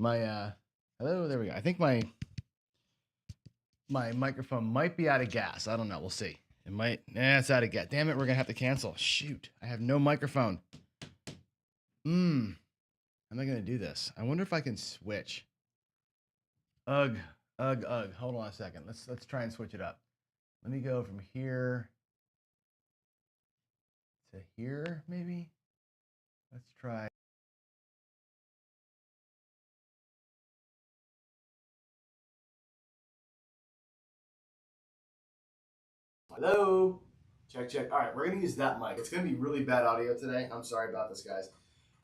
Hello, there we go. I think my microphone might be out of gas. I don't know. We'll see. It might. It's out of gas. Damn it, we're gonna have to cancel. Shoot, I have no microphone. How am I gonna do this? I wonder if I can switch. Ugh. Hold on a second. Let's try and switch it up. Let me go from here to here, maybe. Let's try. Hello. Check, check. All right, we're gonna use that mic. It's gonna be really bad audio today. I'm sorry about this, guys.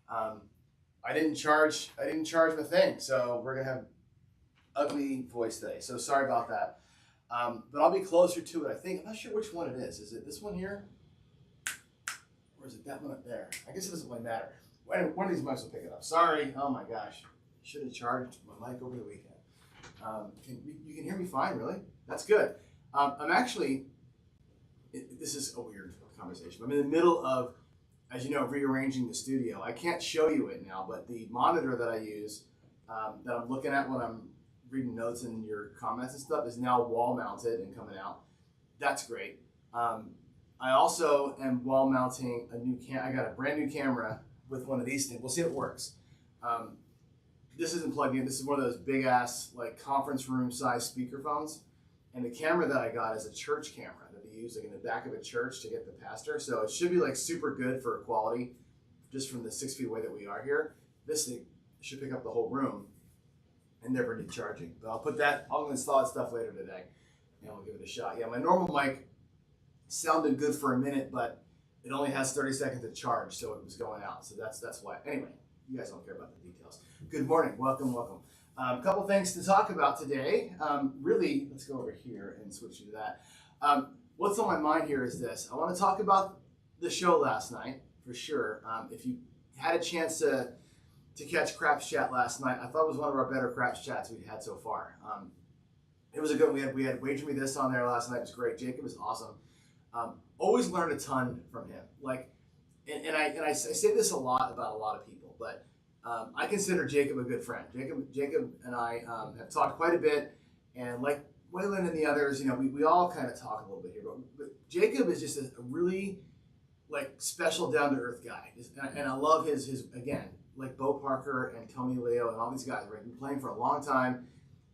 I didn't charge the thing, so we're gonna have ugly voice today. So sorry about that. But I'll be closer to it. I think. I'm not sure which one it is. Is it this one here, or is it that one up there? I guess it doesn't really matter. One of these mics will pick it up. Sorry. Oh my gosh. Should have charged my mic over the weekend. You can hear me fine, really? That's good. I'm actually. This is a weird conversation. I'm in the middle of, as you know, rearranging the studio. I can't show you it now, but the monitor that I use, that I'm looking at when I'm reading notes and your comments and stuff, is now wall mounted and coming out. That's great. I also am wall mounting a new I got a brand new camera with one of these things. We'll see if it works. This isn't plugged in. This is one of those big ass like conference room size speakerphones. And the camera that I got is a church camera that they use like in the back of a church to get the pastor. So it should be like super good for quality just from the 6 feet away that we are here. This thing should pick up the whole room and never need charging. But I'll install that stuff later today and we'll give it a shot. Yeah, my normal mic sounded good for a minute, but it only has 30 seconds to charge, so it was going out. So that's why. Anyway, you guys don't care about the details. Good morning. Welcome. A couple things to talk about today. Really, let's go over here and switch to that. What's on my mind here is this. I want to talk about the show last night, for sure. If you had a chance to catch Craps Chat last night, I thought it was one of our better Craps Chats we've had so far. It was a good, we had Wager Me This on there last night. It was great. Jacob was awesome. Always learned a ton from him. Like, and I say this a lot about a lot of people, but I consider Jacob a good friend. Jacob and I have talked quite a bit, and like Waylon and the others, we all kind of talk a little bit here. But Jacob is just a really like special, down to earth guy, and I love his again, like Bo Parker and Tony Leo and all these guys. Right, been playing for a long time.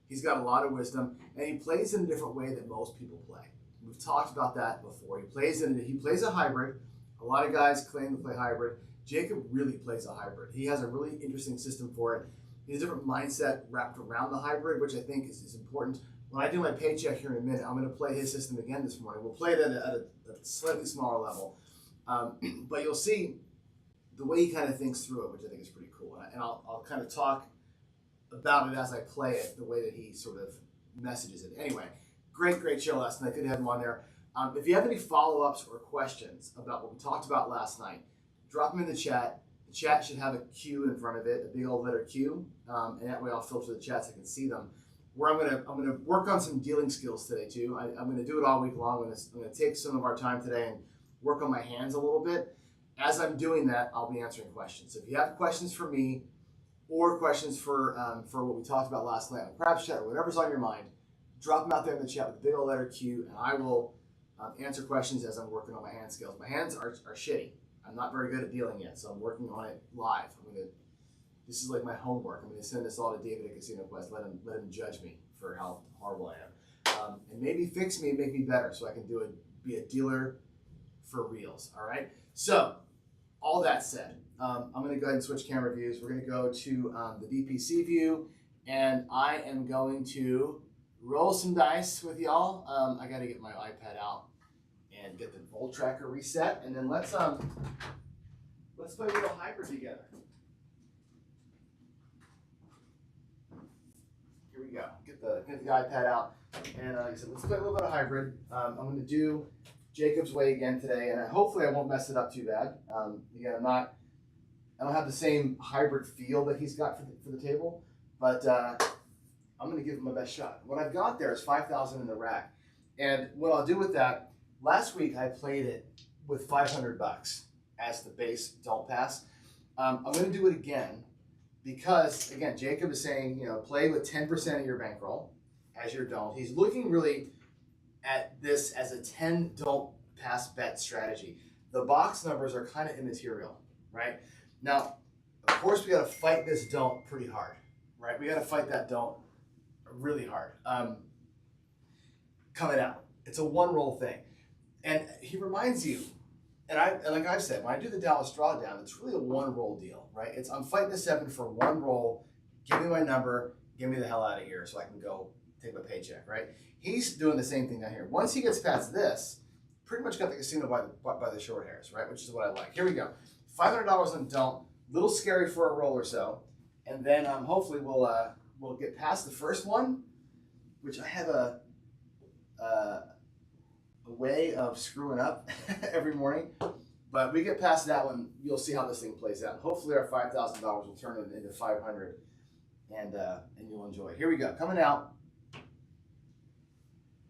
He's got a lot of wisdom, and he plays in a different way that most people play. We've talked about that before. He plays a hybrid. A lot of guys claim to play hybrid. Jacob really plays a hybrid. He has a really interesting system for it. He has a different mindset wrapped around the hybrid, which I think is important. When I do my paycheck here in a minute, I'm going to play his system again this morning. We'll play it at a slightly smaller level. But you'll see the way he kind of thinks through it, which I think is pretty cool. And I'll kind of talk about it as I play it, the way that he sort of messages it. Anyway, great show last night. Good to have him on there. If you have any follow-ups or questions about what we talked about last night, drop them in the chat. The chat should have a Q in front of it, a big old letter Q, and that way I'll filter the chats so I can see them. Where I'm gonna work on some dealing skills today too. I'm gonna do it all week long. I'm gonna take some of our time today and work on my hands a little bit. As I'm doing that, I'll be answering questions. So if you have questions for me or questions for what we talked about last night on Craps Chat or whatever's on your mind, drop them out there in the chat with the big old letter Q, and I will answer questions as I'm working on my hand skills. My hands are shitty. I'm not very good at dealing yet, so I'm working on it live. This is like my homework. I'm going to send this all to David at Casino Quest. Let him judge me for how horrible I am, and maybe fix me and make me better, so I can be a dealer for reals. All right. So, all that said, I'm going to go ahead and switch camera views. We're going to go to the DPC view, and I am going to roll some dice with y'all. I got to get my iPad out and get the volt tracker reset, and then let's play a little hybrid together. Here we go. Get the iPad out, and like I said, let's play a little bit of hybrid. I'm going to do Jacob's way again today, and hopefully I won't mess it up too bad. Again, I don't have the same hybrid feel that he's got for the table, but I'm going to give it my best shot. What I've got there is 5,000 in the rack, and what I'll do with that. Last week I played it with $500 as the base don't pass. I'm going to do it again because again, Jacob is saying, play with 10% of your bankroll as your don't. He's looking really at this as a 10 don't pass bet strategy. The box numbers are kind of immaterial, right? Now, of course, we got to fight this don't pretty hard, right? We got to fight that don't really hard. Coming out, it's a one roll thing, and he reminds you. And like I've said, when I do the Dallas drawdown, it's really a one roll deal, right? I'm fighting the 7 for one roll. Give me my number. Get me the hell out of here so I can go take my paycheck, right? He's doing the same thing down here. Once he gets past this, pretty much got the casino by the short hairs, right? Which is what I like. Here we go. $500 on don't. Little scary for a roll or so, and then hopefully we'll get past the first one, which I have a way of screwing up every morning. But we get past that one, you'll see how this thing plays out. Hopefully our $5,000 will turn it into 500, and you'll enjoy. Here we go, coming out.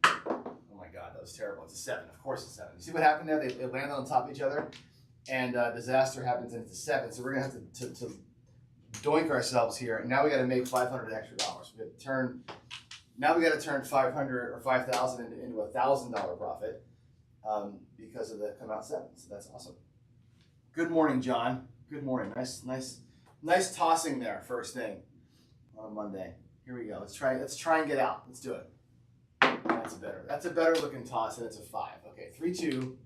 Oh my God, that was terrible. It's a 7. Of course it's 7. You see what happened there? They landed on top of each other, and disaster happens, and it's a 7. So we're gonna have to doink ourselves here. And now we got to make $500 extra dollars. We got to turn. Now we got to turn 500 or 5,000 into $1,000 profit because of the come out 7. So that's awesome. Good morning, John. Good morning. Nice tossing there. First thing on a Monday. Here we go. Let's try and get out. Let's do it. That's a better looking toss, and it's a 5. Okay, 3-2.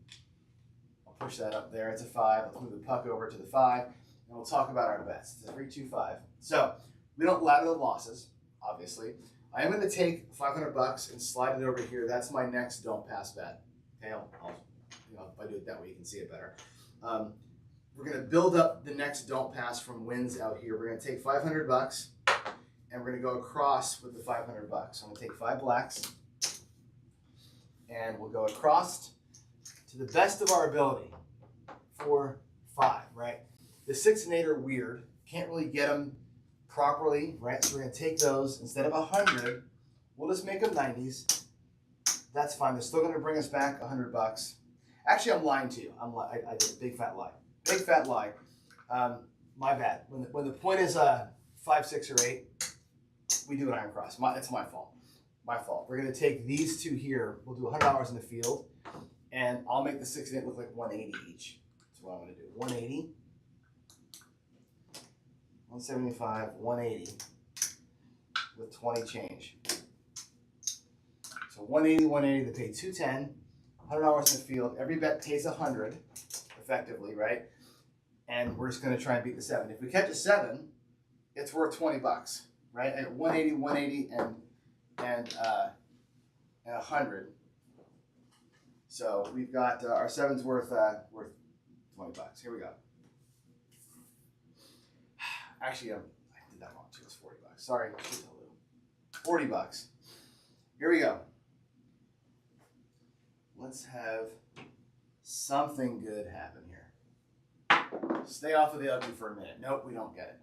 I'll push that up there. It's a 5. Let's move the puck over to the 5, and we'll talk about our bets. It's a 3-2-5. So we don't ladder the losses, obviously. I am going to take $500 and slide it over here. That's my next don't pass bet. Okay, if I do it that way, you can see it better. We're going to build up the next don't pass from wins out here. We're going to take $500 and we're going to go across with the $500. I'm going to take 5 blacks and we'll go across to the best of our ability for 5, right? The 6 and 8 are weird. Can't really get them properly, right? So we're going to take those. Instead of 100, we'll just make them 90s. That's fine. They're still going to bring us back $100. Actually, I'm lying to you. I did a big fat lie. Big fat lie. My bad. When the point is 5, 6, or 8, we do an iron cross. It's my fault. My fault. We're going to take these two here. We'll do $100 in the field, and I'll make the 6 and 8 look like 180 each. That's what I'm going to do. 180. 175, 180 with 20 change. So 180, 180, they pay 210, $100 in the field. Every bet pays 100 effectively, right? And we're just going to try and beat the 7. If we catch a 7, it's worth $20, right? At 180, 180, and 100. So we've got our 7's worth $20. Here we go. Actually, I did that wrong too. It's $40. Sorry, $40. Here we go. Let's have something good happen here. Stay off of the ugly for a minute. Nope, we don't get it.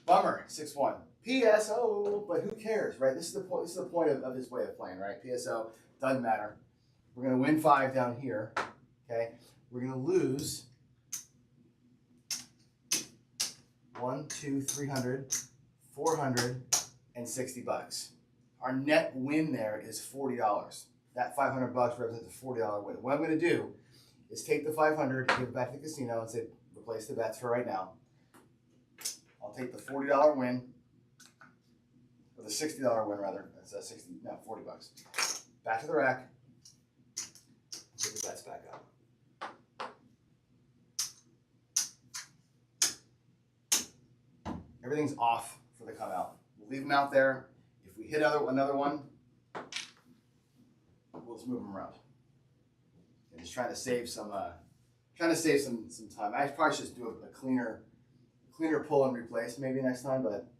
Bummer. 6-1. PSO, but who cares, right? This is the point. This is the point of his way of playing, right? PSO doesn't matter. We're gonna win 5 down here. Okay. We're gonna lose 1, 2, 300, 400, and $60. Our net win there is $40. That $500 represents a $40 win. What I'm going to do is take the 500, give it back to the casino, and say replace the bets for right now. I'll take the $40 win, or the $60 win rather. That's $40. Back to the rack. Get the bets back up. Everything's off for the come out. We'll leave them out there. If we hit another one, we'll just move them around. And just trying to save some time. I probably should do a cleaner pull and replace maybe next time, but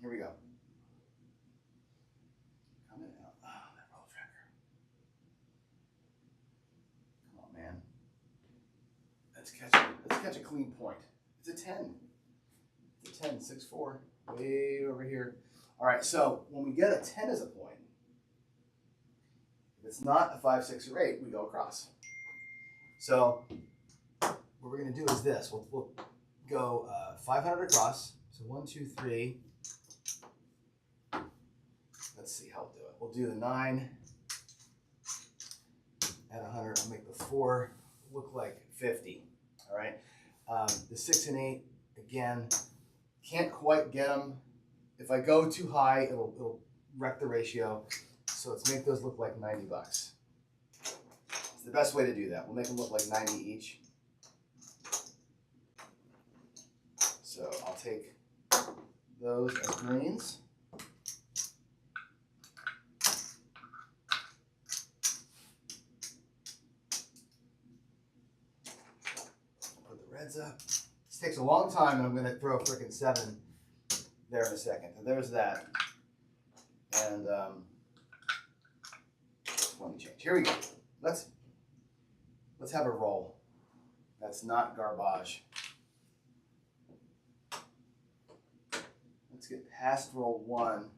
here we go. Coming out. Oh, that roll tracker. Come on, man. Let's catch a clean point. It's a 10. 10, 6, 4, way over here. All right, so when we get a 10 as a point, if it's not a 5, 6, or 8, we go across. So what we're going to do is this. We'll go 500 across. So 1, 2, 3. Let's see how we'll do it. We'll do the 9 at 100. I'll make the 4 look like 50. All right. The 6 and 8, again, can't quite get them. If I go too high, it'll wreck the ratio. So let's make those look like 90 bucks. It's the best way to do that. We'll make them look like 90 each. So I'll take those as greens. Put the reds up. This takes a long time, and I'm going to throw a frickin' 7 there in a second. So there's that. And 20 change. Here we go. Let's have a roll. That's not garbage. Let's get past roll 1.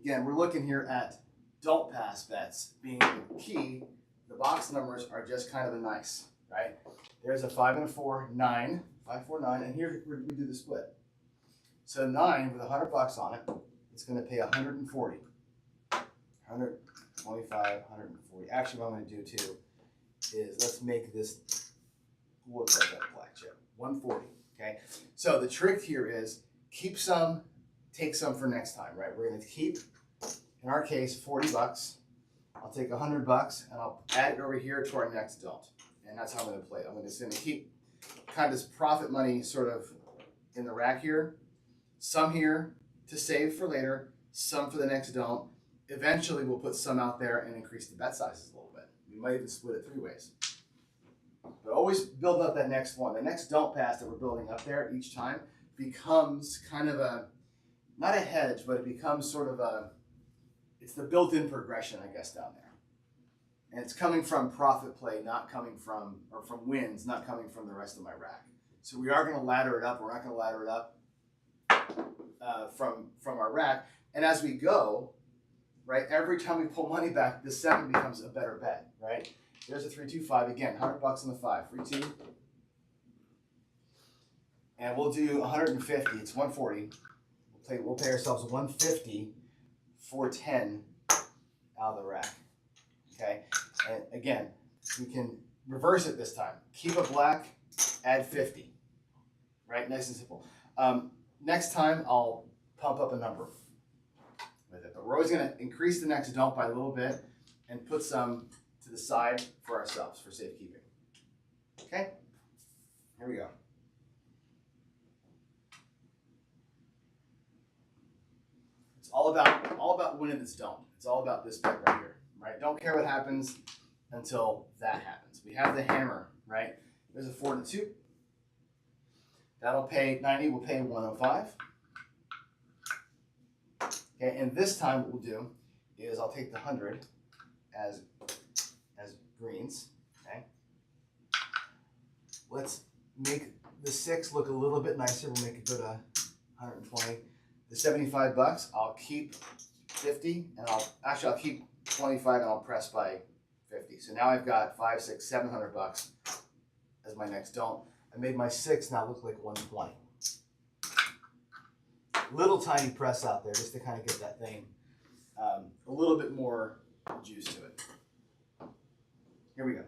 Again, we're looking here at don't pass bets being the key. The box numbers are just kind of a nice, right? There's a 5 and a 4, 9, 5, 4, 9, and here we do the split. So 9 with $100 on it, it's going to pay 140. 125, 140. Actually, what I'm going to do too is let's make this look like a black chip. 140. Okay. So the trick here is keep some, take some for next time, right? We're going to keep, in our case, $40. I'll take $100 and I'll add it over here to our next don't. And that's how I'm going to play it. I'm just going to keep kind of this profit money sort of in the rack here. Some here to save for later, some for the next don't. Eventually, we'll put some out there and increase the bet sizes a little bit. We might even split it 3 ways. But always build up that next one. The next don't pass that we're building up there each time becomes kind of a, not a hedge, but it becomes sort of a, it's the built-in progression, I guess, down there. And it's coming from profit play, not coming from, or from wins, not coming from the rest of my rack. So we are going to ladder it up. We're not going to ladder it up from our rack. And as we go, right, every time we pull money back, the 7 becomes a better bet, right? There's a 3, 2, 5. Again, $100 on the 5. 3, 2. And we'll do 150. It's 140. We'll pay ourselves 150 for 10 out of the rack. Okay? And again, we can reverse it this time. Keep a black, add 50. Right? Nice and simple. Next time, I'll pump up a number with it. But we're always going to increase the next don't by a little bit and put some to the side for ourselves for safekeeping. Okay? Here we go. It's all about winning this don't. It's all about this bet right here. Right? Don't care what happens until that happens. We have the hammer, right? There's a 4 and a 2. That'll pay 90, we'll pay 105. Okay, and this time what we'll do is I'll take the 100 as greens. Okay. Let's make the 6 look a little bit nicer. We'll make it go to 120. The $75, I'll keep 50, and I'll keep 25 and I'll press by 50. So now I've got 5, 6, $700 as my next don't. I made my 6 now look like 120. Little tiny press out there just to kind of get that thing a little bit more juice to it. Here we go.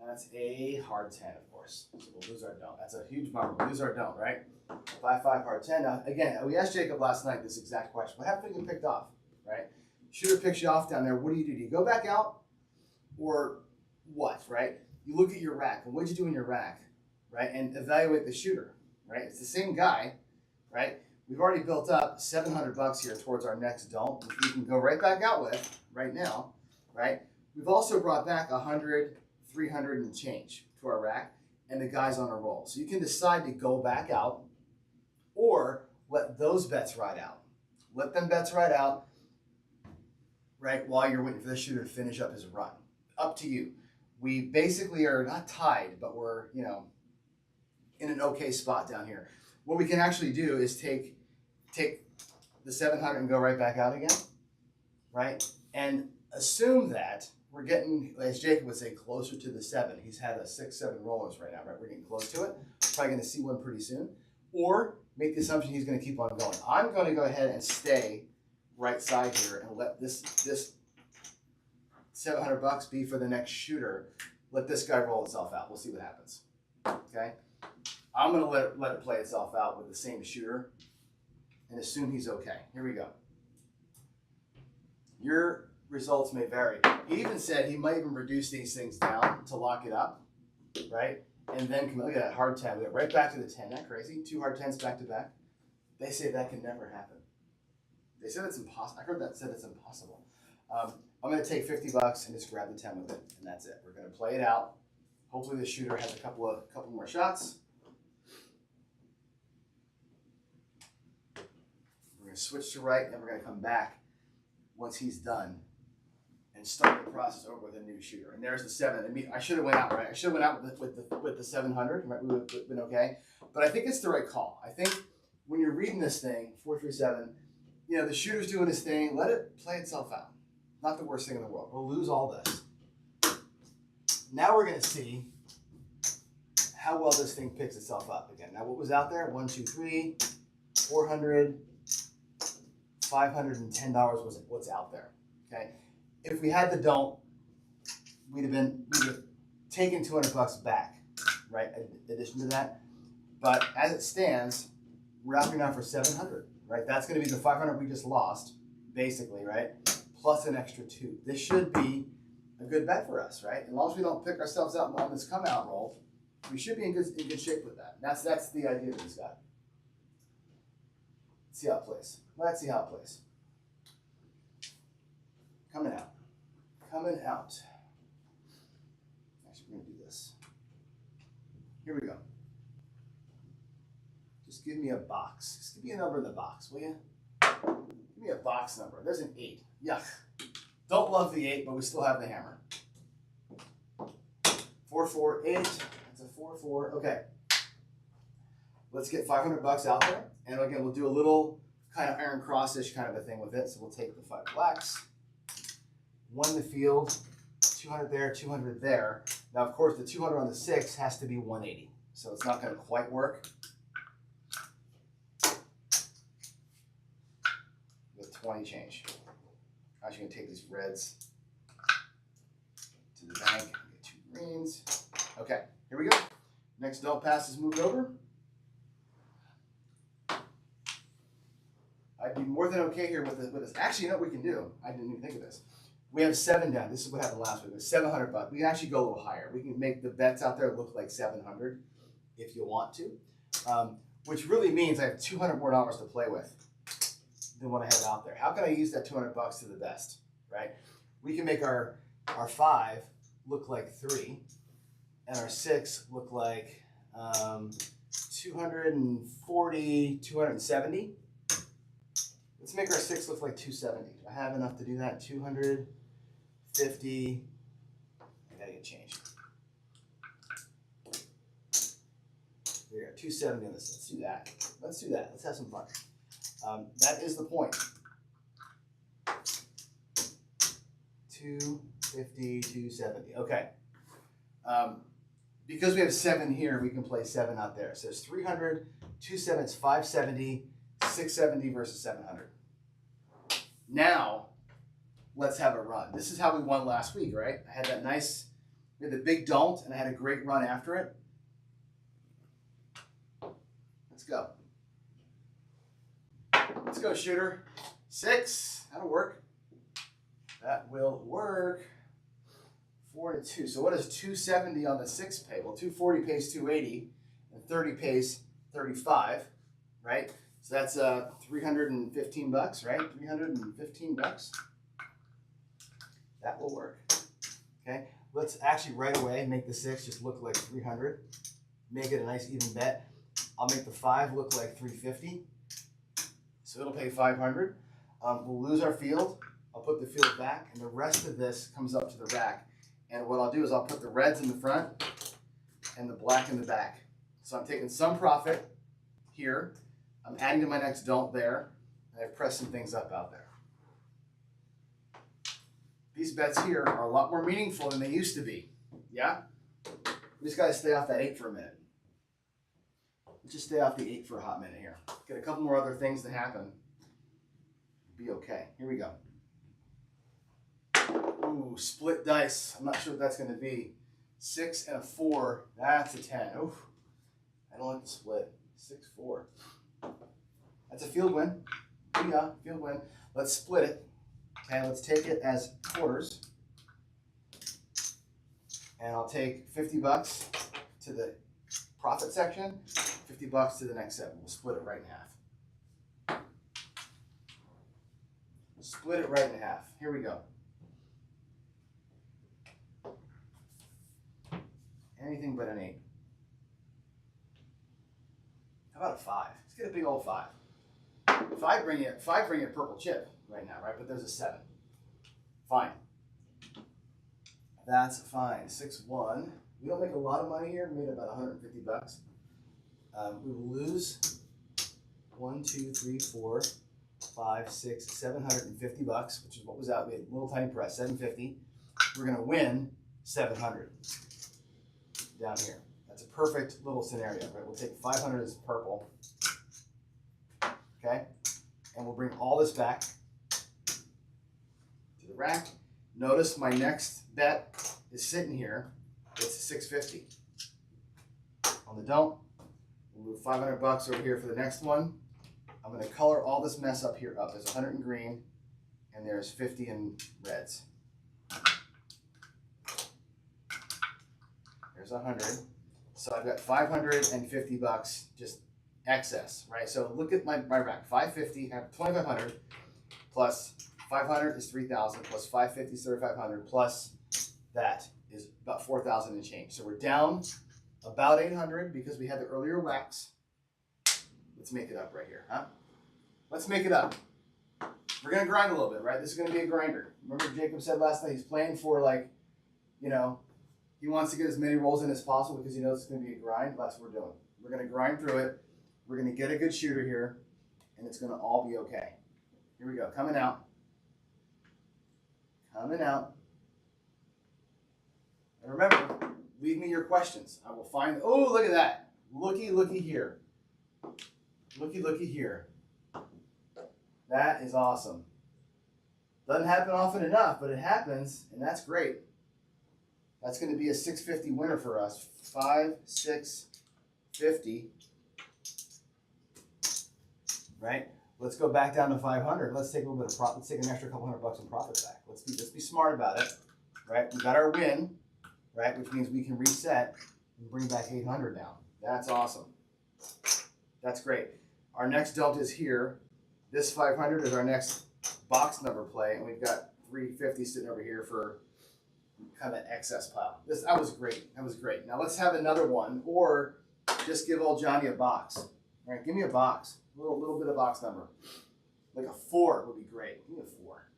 That's a hard 10, of course. So we'll lose our don't. That's a huge bummer. We'll lose our don't, right? 5, 5, hard 10. Now, again, we asked Jacob last night this exact question. What happens when you get picked off, right? Shooter picks you off down there. What do? Do you go back out or what, right? You look at your rack. And what did you do in your rack, right? And evaluate the shooter, right? It's the same guy, right? We've already built up $700 here towards our next don't, which we can go right back out with right now, right? We've also brought back 100, 300 and change to our rack, and the guy's on a roll. So you can decide to go back out or let those bets ride out. Let them bets ride out, right, while you're waiting for the shooter to finish up his run. Up to you. We basically are not tied, but we're, in an okay spot down here. What we can actually do is take the 700 and go right back out again, right? And assume that we're getting, as Jacob would say, closer to the 7. He's had a 6, 7 rollers right now, right? We're getting close to it. Probably going to see one pretty soon. Or make the assumption he's going to keep on going. I'm going to go ahead and stay right side here and let this $700 be for the next shooter. Let this guy roll itself out. We'll see what happens. Okay? I'm going to let it play itself out with the same shooter and assume he's okay. Here we go. Your results may vary. He even said he might even reduce these things down to lock it up, right? And then come, look at that hard 10. We got right back to the 10. Isn't that crazy? 2 hard 10s back to back. They say that can never happen. They said it's impossible. I heard that said it's impossible. I'm going to take $50 and just grab the 10 with it, and that's it. We're going to play it out. Hopefully the shooter has a couple more shots. We're going to switch to right, and then we're going to come back once he's done and start the process over with a new shooter. And there's the 7. I mean, I should have went out, right? I should have went out with the 700, right? We would have been okay. But I think it's the right call. I think when you're reading this thing, 437, you know, the shooter's doing his thing. Let it play itself out. Not the worst thing in the world. We'll lose all this. Now we're going to see how well this thing picks itself up again. Now, what was out there? 1, 2, 3, 400, $510 was what's out there. Okay. If we had the don't, we'd have taken $200 back, right? In addition to that, but as it stands, we're out here now for 700, right? That's going to be the 500 we just lost, basically, right? Plus an extra 2. This should be a good bet for us, right? As long as we don't pick ourselves out on this come out roll, we should be in good shape with that. That's the idea of this guy. Let's see how it plays. Let's see how it plays. Coming out. Coming out. Actually, we're going to do this. Here we go. Just give me a box. Just give me a number in the box, will you? Give me a box number. There's an 8. Yuck. Don't love the 8, but we still have the hammer. 4, 4, 8. That's a 4, 4. Okay. Let's get $500 out there. And again, we'll do a little kind of iron cross-ish kind of a thing with it. So we'll take the 5 blacks. 1 in the field. 200 there, 200 there. Now, of course, the 200 on the 6 has to be 180. So it's not going to quite work. With 20 change. I'm actually going to take these reds to the bank and get 2 greens. Okay, here we go. Next don't pass is moved over. I'd be more than okay here with this. Actually, you know what we can do? I didn't even think of this. We have 7 down. This is what happened last week. It was $700. We can actually go a little higher. We can make the bets out there look like 700 if you want to, which really means I have $200 more to play with than what I have out there. How can I use that $200 to the best, right? We can make our 5 look like 3 and our 6 look like 240, 270. Let's make our 6 look like 270. Do I have enough to do that? 250. I gotta get changed. Here we go, 270 on this. Let's do that. Let's do that. Let's have some fun. That is the point. 250, 270. Okay. Because we have 7 here, we can play 7 out there. So it's 300, 270, it's 570, 670 versus 700. Now, let's have a run. This is how we won last week, right? I had that nice, we had the big don't, and I had a great run after it. Let's go. Let's go, shooter. 6. That'll work. That will work. 4 to 2. So what does 270 on the 6 pay? Well, 240 pays 280, and 30 pays 35, right? So that's $315, right? $315. That will work. Okay. Let's actually right away make the 6 just look like 300. Make it a nice even bet. I'll make the 5 look like 350. So it'll pay 500. We'll lose our field. I'll put the field back, and the rest of this comes up to the rack. And what I'll do is I'll put the reds in the front and the black in the back. So I'm taking some profit here. I'm adding to my next don't there. I've pressed some things up out there. These bets here are a lot more meaningful than they used to be. Yeah? We just got to stay off that 8 for a minute. Let's just stay off the 8 for a hot minute here. Get a couple more other things to happen. Be okay. Here we go. Ooh, split dice. I'm not sure what that's going to be. 6 and a 4. That's a 10. Oof. I don't like the split. 6-4. That's a field win. Yeah, field win. Let's split it. Okay, let's take it as quarters. And I'll take 50 bucks to the profit section, 50 bucks to the next 7. We'll split it right in half. Split it right in half. Here we go. Anything but an 8. How about a 5? Let's get a big old 5. 5 bring you a purple chip right now, right? But there's a 7. Fine. That's fine. 6-1. We don't make a lot of money here. We made about 150 bucks. We will lose 1, 2, 3, 4, 5, 6, 750 bucks, which is what was out. We had a little tiny press, 750. We're going to win 700 down here. That's a perfect little scenario, right? We'll take 500 as purple. Okay? And we'll bring all this back to the rack. Notice my next bet is sitting here. It's 650. On the don't, we'll move 500 bucks over here for the next one. I'm going to color all this mess up here up. There's 100 in green, and there's 50 in reds. There's 100. So I've got 550 bucks just excess, right? So look at my rack. 550, I have 2,500 plus 500 is 3,000 plus 550 is 3,500 plus that is about 4,000 and change. So we're down about 800 because we had the earlier wax. Let's make it up right here, huh? Let's make it up. We're going to grind a little bit, right? This is going to be a grinder. Remember Jacob said last night he's playing for, like, you know, he wants to get as many rolls in as possible because he knows it's going to be a grind. That's what we're doing. We're going to grind through it. We're going to get a good shooter here, and it's going to all be okay. Here we go. Coming out. Coming out. And remember, leave me your questions. I will find, oh, look at that. Looky, looky here. Looky, looky here. That is awesome. Doesn't happen often enough, but it happens, and that's great. That's going to be a 650 winner for us. 5, 6, 50. Right? Let's go back down to 500. Let's take a little bit of profit. Let's take an extra couple $100 in profit back. Let's be smart about it. Right? We got our win, right? Which means we can reset and bring back 800 now. That's awesome. That's great. Our next delta is here. This 500 is our next box number play, and we've got 350 sitting over here for kind of excess pile. That was great. That was great. Now let's have another one, or just give old Johnny a box. All right, give me a box. A little bit of box number. Like a 4 would be great. Give me a 4.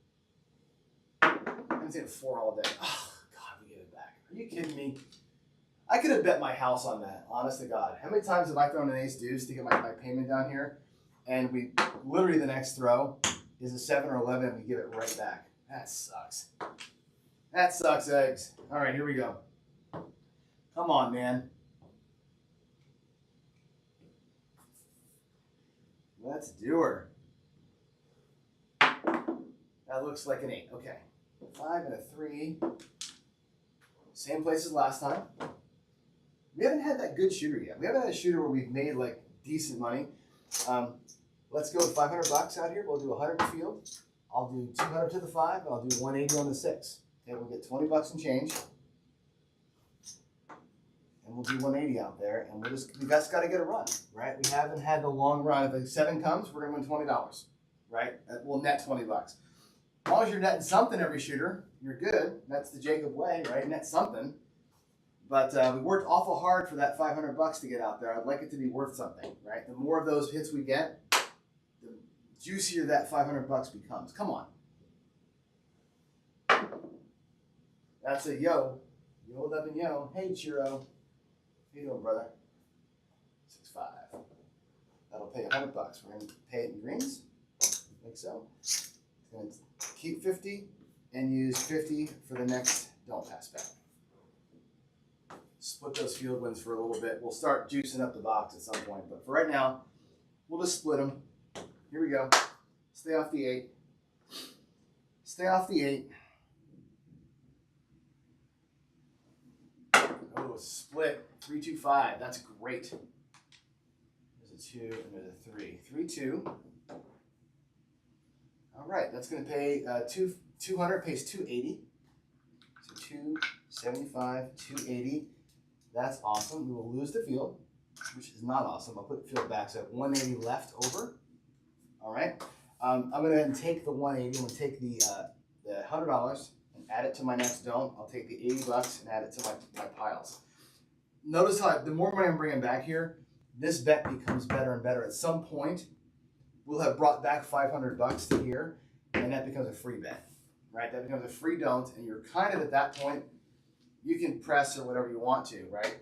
I haven't seen a 4 all day. Oh, God, we get it back. Are you kidding me? I could have bet my house on that, honest to God. How many times have I thrown an ace deuce to get my payment down here? And we literally the next throw is a 7 or 11 and we give it right back. That sucks. That sucks, eggs. All right, here we go. Come on, man. Let's do her. That looks like an 8. Okay. 5 and a 3. Same place as last time. We haven't had that good shooter yet. We haven't had a shooter where we've made like decent money. Let's go with 500 bucks out here. We'll do 100 in field. I'll do 200 to the 5. And I'll do 180 on the 6. Okay, we'll get 20 bucks and change. And we'll do 180 out there. And we just got to get a run, right? We haven't had the long run. If the 7 comes, we're going to win $20, right? We'll net 20 bucks. As long as you're netting something every shooter, you're good. That's the Jacob way, right? Net something. But we worked awful hard for that 500 bucks to get out there. I'd like it to be worth something, right? The more of those hits we get, the juicier that 500 bucks becomes. Come on. That's a yo. Yo, love and yo. Hey, Chiro. How you doing, brother? 6-5. That'll pay 100 bucks. We're going to pay it in greens. like so. It's going to keep 50 and use 50 for the next don't pass back. Split those field wins for a little bit. We'll start juicing up the box at some point, but for right now, we'll just split them. Here we go. Stay off the 8. Stay off the 8. Oh, split. 3, 2, 5. That's great. There's a 2 and there's a 3. 3, 2. All right, that's going to pay 200 pays 280. So 275, 280. That's awesome. We will lose the field, which is not awesome. I'll put the field back. So I have 180 left over. All right. I'm going to go ahead and take the 180. I'm going to take the $100 and add it to my next don't. I'll take the $80 and add it to my piles. Notice how the more money I'm bringing back here, this bet becomes better and better. At some point, we'll have brought back $500 to here, and that becomes a free bet, right? That becomes a free don't, and you're kind of at that point, you can press or whatever you want to, right?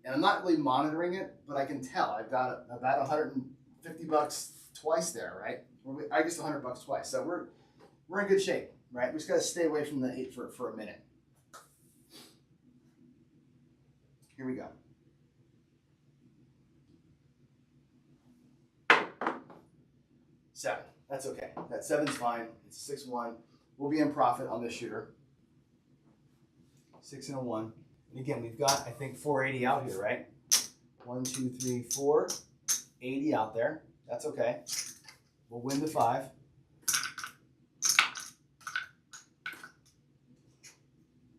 And I'm not really monitoring it, but I can tell. I've got about $150 twice there, right? I guess $100 twice. So we're in good shape, right? We just got to stay away from the 8 for a minute. Here we go. 7. That's okay. That 7's fine. It's 6-1. We'll be in profit on this shooter. 6 and a 1. And again, we've got, I think, 480 out here, right? 1, 2, 3, 4. 80 out there. That's okay. We'll win the 5.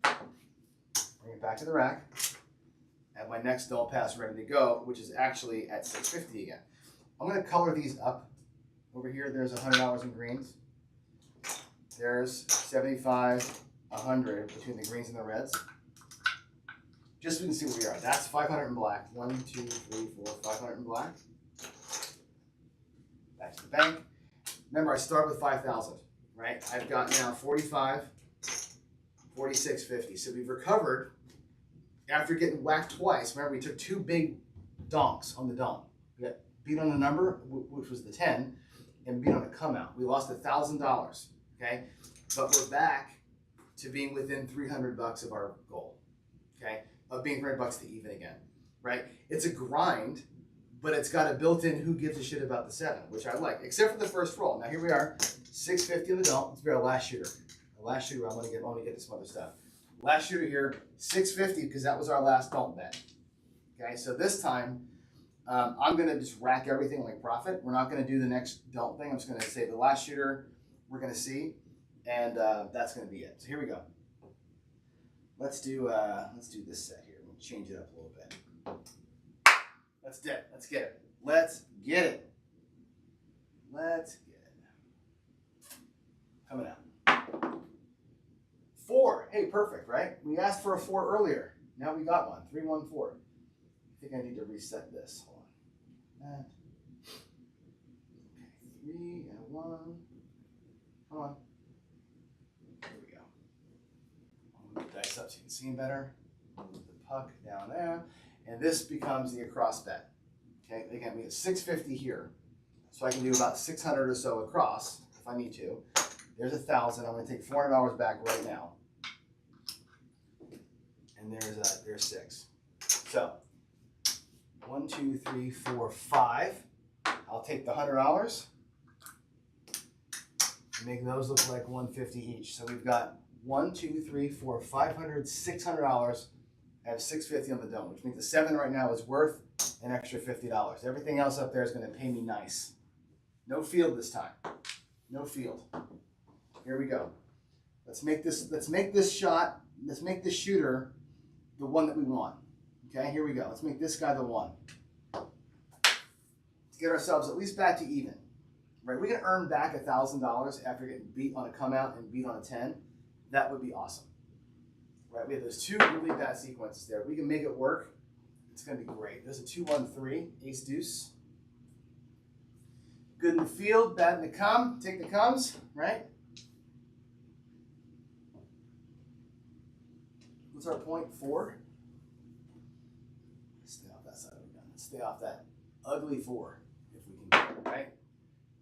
Bring it back to the rack. Have my next don't pass ready to go, which is actually at 650 again. I'm going to color these up. Over here, there's $100 in greens. There's 75, 100 between the greens and the reds. Just so we can see where we are. That's 500 in black. 1, 2, 3, 4, 500 in black. Back to the bank. Remember, I start with 5,000, right? I've got now 45, 46.50. So we've recovered after getting whacked twice. Remember, we took 2 big donks on the donk. We got beat on a number, which was the 10, and beat on a come out. We lost $1,000, okay? But we're back to being within $300 of our goal, okay? Of being $300 to even again, right? It's a grind, but it's got a built-in who gives a shit about the 7, which I like, except for the first roll. Now here we are, 650 on the don't. Let's be our last shooter. Our last shooter, I want to get to some other stuff. Last shooter here, 650, because that was our last don't bet. Okay, so this time, I'm going to just rack everything like profit. We're not going to do the next don't thing. I'm just going to say the last shooter we're going to see, and that's going to be it. So here we go. Let's do this set here. We'll change it up a little bit. Let's get it. Let's get it. Let's get it. Let's get it. Coming out. 4. Hey, perfect, right? We asked for a 4 earlier. Now we got one. 3, 1, 4. I think I need to reset this. Hold on. That. Okay, 3 and a 1. Come on. Here we go. I'll move the dice up so you can see them better. Move the puck down there. And this becomes the across bet. Okay, again, we have 650 here. So I can do about 600 or so across if I need to. There's 1,000. I'm going to take $400 back right now. And there's 6. So 1, 2, 3, 4, 5. I'll take the $100. Make those look like 150 each. So we've got 1, 2, 3, 4, 500, $600. I have 650 on the dome, which means the 7 right now is worth an extra $50. Everything else up there is going to pay me nice. No field this time. No field. Here we go. Let's make this shot. Let's make this shooter the one that we want. Okay, here we go. Let's make this guy the 1. Let's get ourselves at least back to even. Right? We can earn back $1,000 after getting beat on a come out and beat on a 10. That would be awesome. Right? We have those 2 really bad sequences there. We can make it work. It's going to be great. There's a 2, 1, 3, ace deuce. Good in the field, bad in the come. Take the comes, right? What's our point? 4. Stay off that side of the gun. Stay off that ugly 4 if we can get it, right?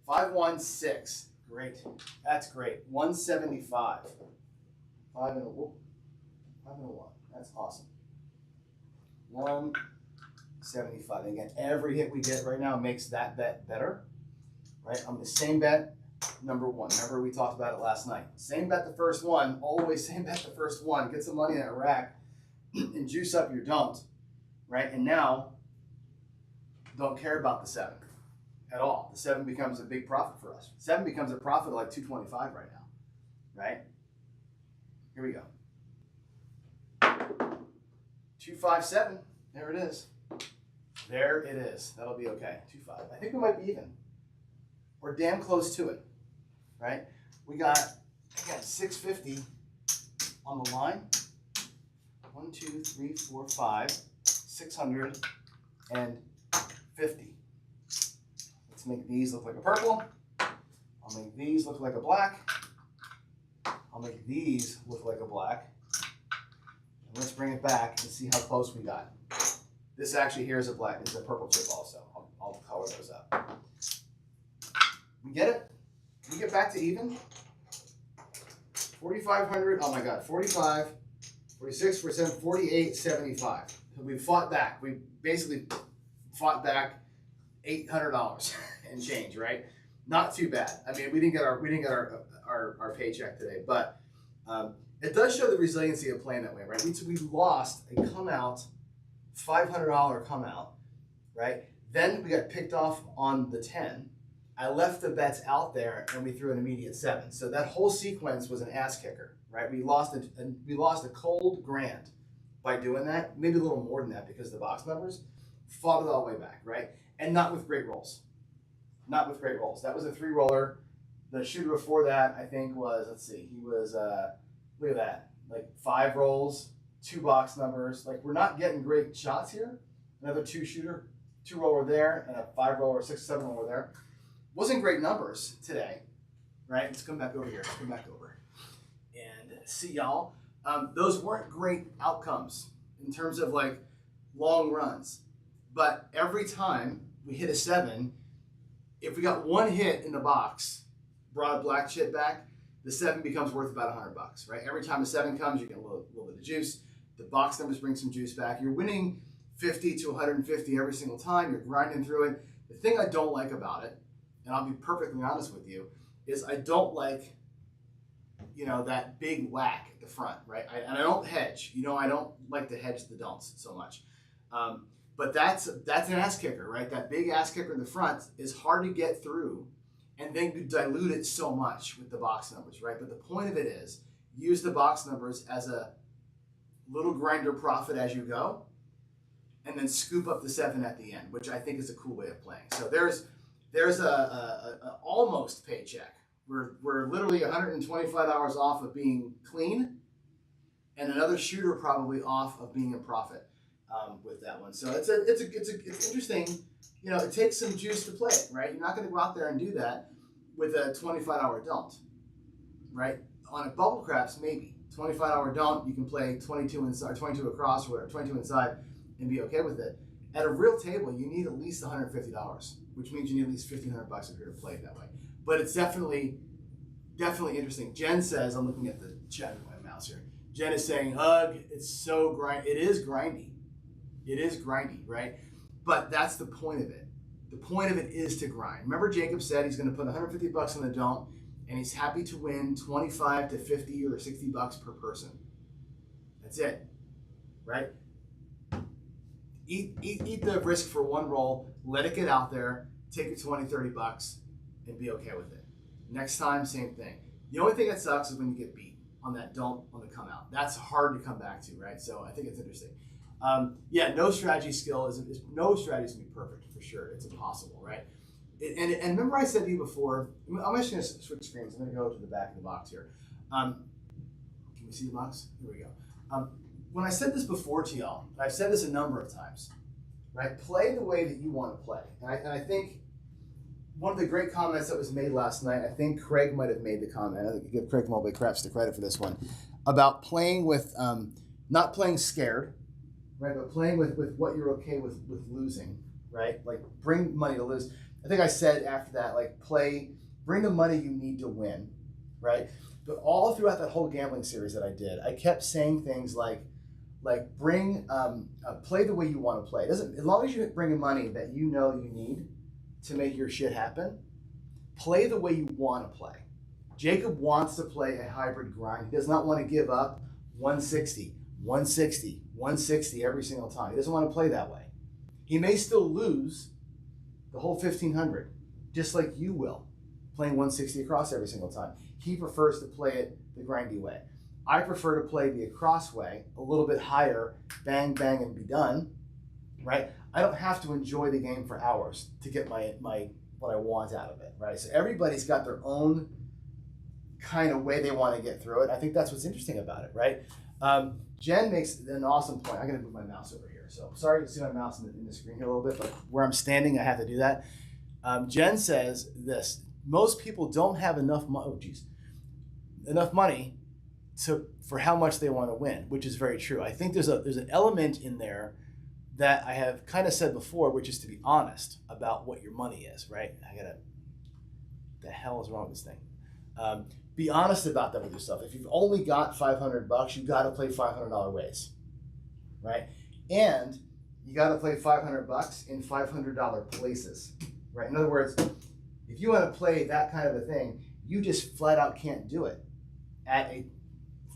5, 1, 6. Great. That's great. 175. 5 and a 1. That's awesome. 175. Again, every hit we get right now makes that bet better. Right? On the same bet, number 1. Remember we talked about it last night. Same bet the first one. Always same bet the first one. Get some money in that rack and juice up your don't. Right? And now, don't care about the 7 at all. The 7 becomes a big profit for us. 7 becomes a profit of like 225 right now. Right? Here we go. 257. There it is. There it is. That'll be okay. 25. I think we might be even. We're damn close to it. Right? We got, again, 650 on the line. 1, 2, 3, 4, 5, 650. Let's make these look like a purple. I'll make these look like a black. I'll make these look like a black. And let's bring it back and see how close we got. This actually here is a black. It's a purple chip also. I'll color those up. We get it? We get back to even? 4,500. Oh my God. 45, 46, 47, 48, 75. So we fought back. We basically fought back $800 and change, right? Not too bad. I mean, we didn't get our paycheck today, but it does show the resiliency of playing that way, right? We lost a come out, $500 come out, right? Then we got picked off on the 10. I left the bets out there and we threw an immediate 7. So that whole sequence was an ass kicker, right? We lost a cold grand by doing that, maybe a little more than that because of the box numbers. Fought it all the way back, right? And not with great rolls. Not with great rolls. That was a 3-roller. The shooter before that, I think, was, let's see, he was, look at that, like 5 rolls, 2 box numbers. Like, we're not getting great shots here. Another 2-roller there, and a 5-roller, 6, 7-roller there. Wasn't great numbers today, right? Let's come back over here. Let's come back over and see y'all. Those weren't great outcomes in terms of like long runs, but every time we hit a 7, if we got one hit in the box, brought a black chip back, the 7 becomes worth about $100, right? Every time a 7 comes, you get a little bit of juice. The box numbers bring some juice back. You're winning 50 to 150 every single time. You're grinding through it. The thing I don't like about it, and I'll be perfectly honest with you, is I don't like, that big whack at the front, right? And I don't hedge. I don't like to hedge the don'ts so much. But that's an ass kicker, right? That big ass kicker in the front is hard to get through, and then you dilute it so much with the box numbers, right? But the point of it is, use the box numbers as a little grinder profit as you go, and then scoop up the 7 at the end, which I think is a cool way of playing. So there's a almost paycheck. We're literally $125 off of being clean, and another shooter probably off of being in profit with that one. So it's interesting. It takes some juice to play it, right? You're not going to go out there and do that with a $25 don't, right? On a bubble craps, maybe $25 don't. You can play 22 inside, 22 across, or whatever, 22 inside, and be okay with it. At a real table, you need at least $150, which means you need at least $1,500 if you're to play it that way. But it's definitely interesting. Jen says, I'm looking at the chat with my mouse here. Jen is saying, "Hug, it's so grind. It is grindy. It is grindy, right? But that's the point of it. The point of it is to grind. Remember, Jacob said he's going to put $150 on the don't, and he's happy to win 25 to 50 or $60 per person. That's it, right? Eat the risk for one roll, let it get out there, take your 20, $30, and be okay with it. Next time, same thing. The only thing that sucks is when you get beat on that don't on the come out. That's hard to come back to, right? So I think it's interesting. No strategy skill no strategy is gonna be perfect for sure. It's impossible, right? And remember I said to you before, I'm just gonna switch screens. I'm gonna go to the back of the box here. Can we see the box? Here we go. When I said this before to y'all, and I've said this a number of times, right? Play the way that you want to play. And I think one of the great comments that was made last night, I think Craig might have made the comment, I think you give Craig Mulvey craps the credit for this one, about playing with, not playing scared, right? But playing with what you're okay with losing, right? Like bring money to lose. I think I said after that, like play bring the money you need to win, right? But all throughout that whole gambling series that I did, I kept saying things like bring play the way you want to play. As long as you bring in money that you know you need to make your shit happen, play the way you want to play. Jacob wants to play a hybrid grind. He does not want to give up 160, 160, 160 every single time. He doesn't want to play that way. He may still lose the whole 1,500, just like you will, playing 160 across every single time. He prefers to play it the grindy way. I prefer to play the across way, a little bit higher, bang, bang, and be done, right? I don't have to enjoy the game for hours to get my what I want out of it, right? So everybody's got their own kind of way they want to get through it. I think that's what's interesting about it, right? Jen makes an awesome point. I'm going to move my mouse over here. So sorry to see my mouse in the screen here a little bit, but where I'm standing, I have to do that. Jen says this: most people don't have enough money for how much they want to win, which is very true. I think there's an element in there that I have kind of said before, which is to be honest about what your money is, right? The hell is wrong with this thing? Be honest about that with yourself. If you've only got $500, you got to play $500 ways, right? And you got to play $500 in $500 places, right? In other words, if you want to play that kind of a thing, you just flat out can't do it at a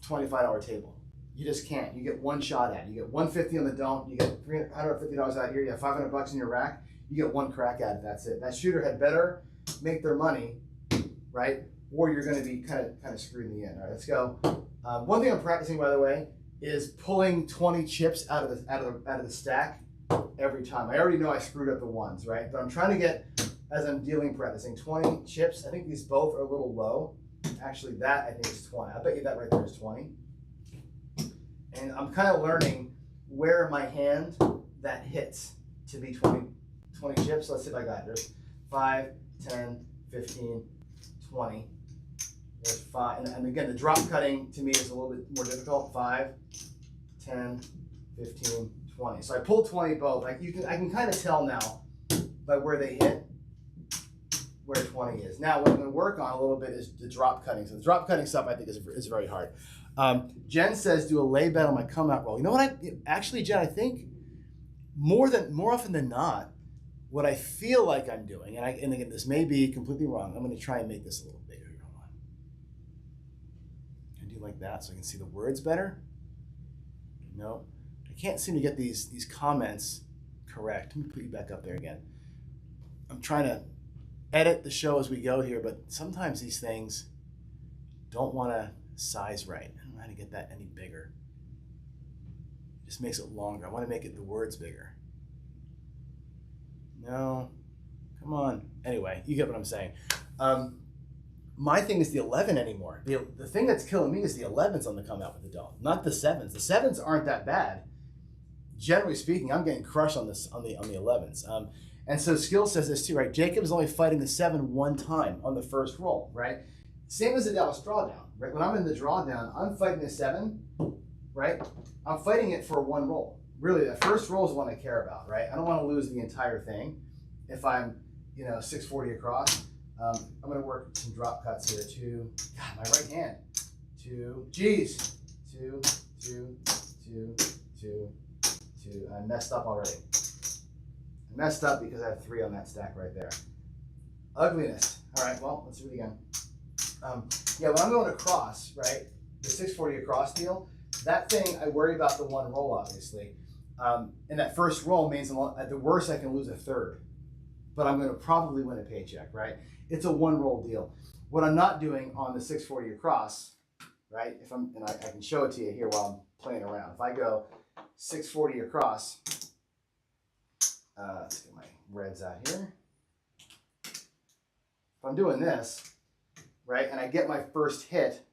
$25 table. You just can't. You get one shot at it. You get $150 on the don't. You get $350 out here. You have $500 in your rack. You get one crack at it. That's it. That shooter had better make their money, right? Or you're going to be kind of screwed in the end. All right, let's go. One thing I'm practicing, by the way, is pulling 20 chips out of the stack every time. I already know I screwed up the ones, right? But I'm trying to get, as I'm practicing 20 chips. I think these both are a little low. Actually, that I think is 20. I bet you that right there is 20. And I'm kind of learning where my hand that hits to be 20 chips. Let's see if I got it. There's 5, 10, 15, 20. There's 5. And again, the drop cutting to me is a little bit more difficult. 5, 10, 15, 20. So I pulled 20 both. I can kind of tell now by where they hit where 20 is. Now, what I'm going to work on a little bit is the drop cutting. So the drop cutting stuff I think is very hard. Jen says do a lay bet on my come out roll. You know what? Actually, Jen, I think more often than not, what I feel like I'm doing, and again, this may be completely wrong. I'm going to try and make this a little bigger. Hold on. Can I do like that so I can see the words better? No, I can't seem to get these comments correct. Let me put you back up there again. I'm trying to edit the show as we go here, but sometimes these things don't want to size right. I don't know how to get that any bigger. It just makes it longer. I want to make the words bigger. No, come on. Anyway, you get what I'm saying. My thing is the 11 anymore. The thing that's killing me is the 11s on the come out with the don't, not the 7s. The 7s aren't that bad. Generally speaking, I'm getting crushed on the 11s. And so Skill says this too, right? Jacob is only fighting the 7 one time on the first roll, right? Same as the Dallas drawdown, right? When I'm in the drawdown, I'm fighting the 7, right? I'm fighting it for one roll. Really, the first roll is the one I care about, right? I don't want to lose the entire thing if I'm, 640 across. I'm going to work some drop cuts here. 2, God, my right hand. 2, geez. 2, 2, 2, 2, 2. I messed up already. I messed up because I have 3 on that stack right there. Ugliness. All right, well, let's do it again. When I'm going across, right, the 640 across deal, that thing, I worry about the one roll, obviously. And that first roll means at the worst I can lose a third, but I'm going to probably win a paycheck, right? It's a one roll deal. What I'm not doing on the 640 across, right? I can show it to you here while I'm playing around. If I go 640 across, let's get my reds out here. If I'm doing this, right, and I get my first hit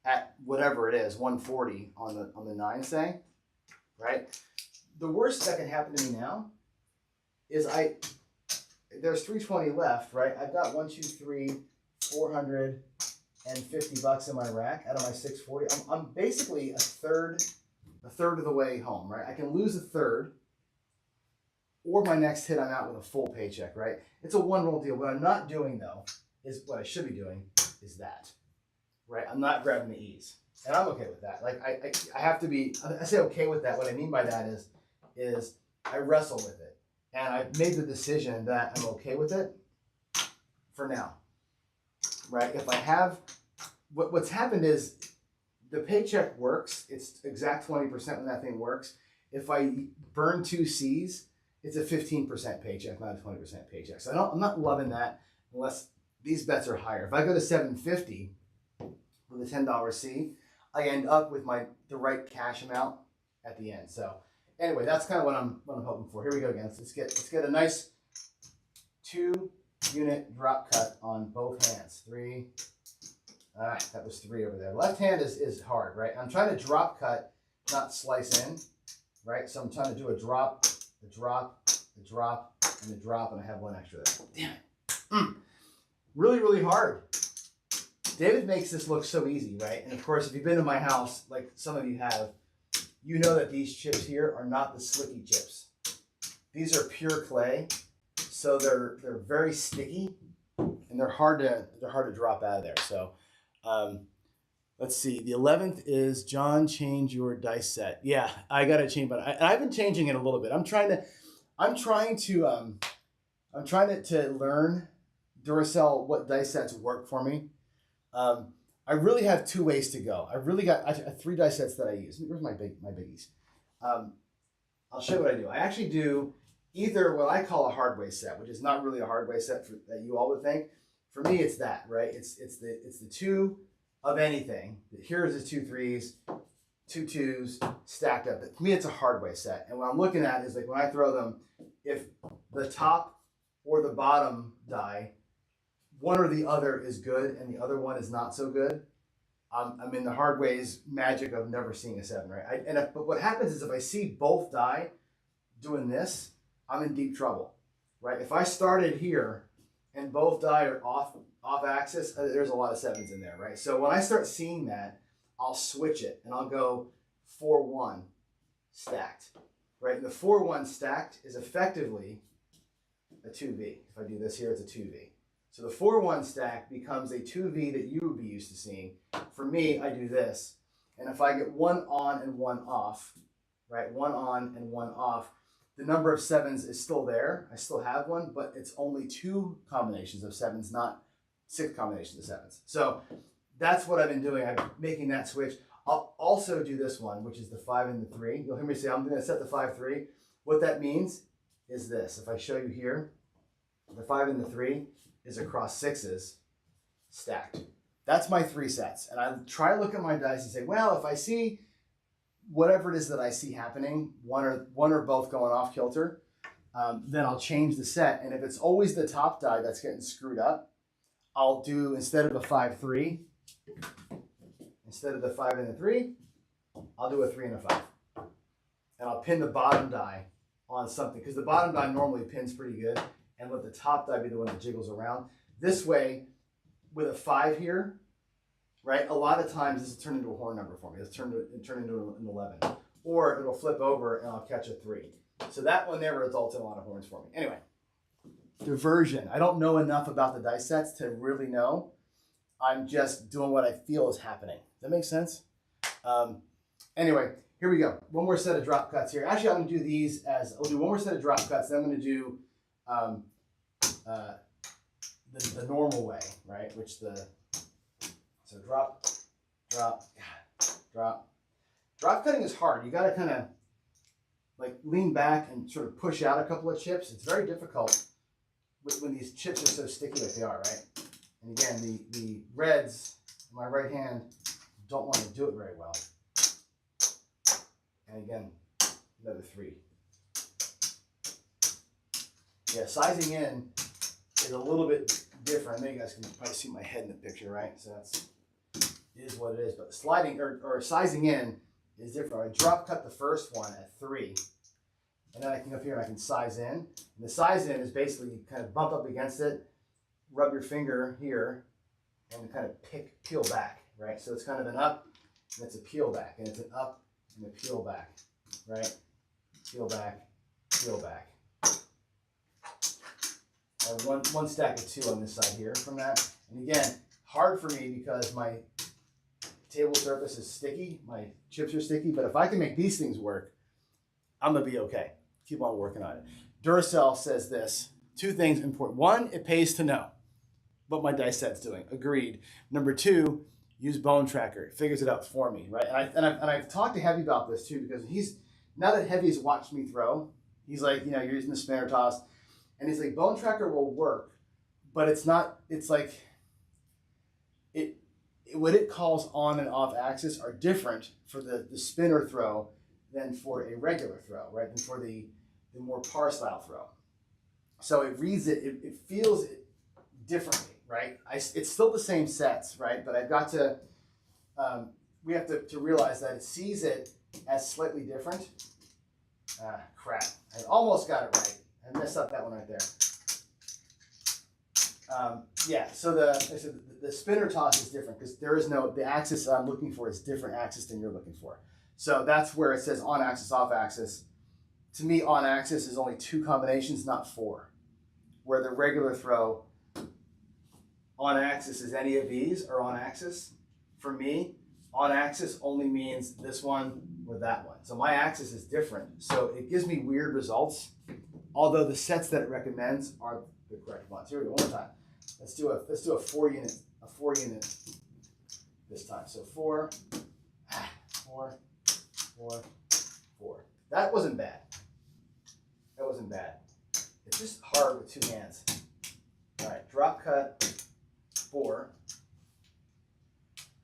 at whatever it is, 140 on the 9, say, right? The worst that can happen to me now is there's 320 left, right? I've got 450 bucks in my rack out of my 640. I'm basically a third of the way home, right? I can lose a third, or my next hit I'm out with a full paycheck, right? It's a one roll deal. What I'm not doing though is what I should be doing is that, right? I'm not grabbing the E's, and I'm okay with that. Like I have to be. I say okay with that. What I mean by that is I wrestle with it, and I've made the decision that I'm okay with it for now, right? If I have, what's happened is the paycheck works. It's exact 20% when that thing works. If I burn 2 C's, it's a 15% paycheck, not a 20% paycheck. So I'm not loving that unless these bets are higher. If I go to 750 with a $10 C, I end up with the right cash amount at the end. So anyway, that's kind of what I'm hoping for. Here we go again. Let's get a nice 2-unit drop cut on both hands. 3. All right, that was 3 over there. Left hand is hard, right? I'm trying to drop cut, not slice in, right? So I'm trying to do a drop, a drop, a drop, and a drop, and I have 1 extra there. Damn it. Really, really hard. David makes this look so easy, right? And of course, if you've been to my house, like some of you have, you know that these chips here are not the slicky chips. These are pure clay, so they're very sticky, and they're hard to drop out of there. So let's see. The 11th is John, change your dice set. Yeah, I got to change, but I've been changing it a little bit. I'm trying to learn Duracell what dice sets work for me. I really have 2 ways to go. I really got 3 dice sets that I use. Where's my biggies? I'll show you what I do. I actually do either what I call a hardway set, which is not really a hardway set that you all would think. For me, it's that, right? It's the 2 of anything. Here's the 2 3s, 2 2s stacked up. For me, it's a hardway set. And what I'm looking at is like when I throw them, if the top or the bottom die, one or the other is good and the other one is not so good, I'm in the hard ways magic of never seeing a 7, right? But what happens is if I see both die doing this, I'm in deep trouble, right? If I started here and both die are off axis, there's a lot of 7s in there, right? So when I start seeing that, I'll switch it and I'll go 4-1 stacked, right? And the 4-1 stacked is effectively a 2V. If I do this here, it's a 2V. So the 4-1 stack becomes a 2V that you would be used to seeing. For me, I do this. And if I get 1 on and 1 off, right, 1 on and 1 off, the number of 7s is still there. I still have 1, but it's only 2 combinations of 7s, not 6 combinations of 7s. So that's what I've been doing. I'm making that switch. I'll also do this one, which is the 5 and the 3. You'll hear me say, I'm going to set the 5-3. What that means is this. If I show you here, the 5 and the 3 is across 6s stacked. That's my 3 sets. And I try to look at my dice and say, well, if I see whatever it is that I see happening, one or both going off kilter, then I'll change the set. And if it's always the top die that's getting screwed up, I'll do, instead of a 5-3, instead of the 5 and the 3, I'll do a 3 and a 5. And I'll pin the bottom die on something, because the bottom die normally pins pretty good, and let the top die be the one that jiggles around. This way, with a 5 here, right, a lot of times this will turn into a horn number for me. It'll turn into an 11. Or it'll flip over and I'll catch a 3. So that one there results in a lot of horns for me. Anyway, diversion. I don't know enough about the dice sets to really know. I'm just doing what I feel is happening. Does that make sense? Anyway, here we go. One more set of drop cuts here. Actually, I'm going to do these as, I'll do one more set of drop cuts. Then I'm going to do the normal way, right? So drop, drop, drop. Drop cutting is hard. You got to kind of like lean back and sort of push out a couple of chips. It's very difficult when these chips are so sticky like they are, right? And again, the reds in my right hand don't want to do it very well. And again, another 3. Yeah, sizing in is a little bit different. I know you guys can probably see my head in the picture, right? So it is what it is. But sliding or sizing in is different. I drop cut the first one at 3, and then I can come up here and I can size in. And the size in is basically you kind of bump up against it, rub your finger here, and kind of peel back, right? So it's kind of an up, and it's a peel back, and it's an up and a peel back, right? Peel back, peel back. I have one stack of 2 on this side here from that. And again, hard for me because my table surface is sticky. My chips are sticky. But if I can make these things work, I'm going to be okay. Keep on working on it. Duracell says this. 2 things important. 1, it pays to know what my dice set's doing. Agreed. Number 2, use Bone Tracker. It figures it out for me, right? And I've talked to Heavy about this too, because now that Heavy's watched me throw, he's like, you're using the spinner toss. And he's like, Bone Tracker will work, but it's like, what it calls on and off axis are different for the spinner throw than for a regular throw, right? Than for the more par style throw. So it reads it feels it differently, right? It's still the same sets, right? But I've got to, we have to realize that it sees it as slightly different. Crap. I almost got it right. I messed up that one right there. Yeah, so the spinner toss is different because there is the axis I'm looking for is different axis than you're looking for. So that's where it says on axis, off axis. To me, on axis is only 2 combinations, not 4. Where the regular throw on axis is any of these are on axis. For me, on axis only means this one or that one. So my axis is different. So it gives me weird results, although the sets that it recommends are the correct ones. Here we go, one more time. Let's do a 4 unit this time. So 4, 4, 4, 4. That wasn't bad. That wasn't bad. It's just hard with 2 hands. All right, drop cut 4.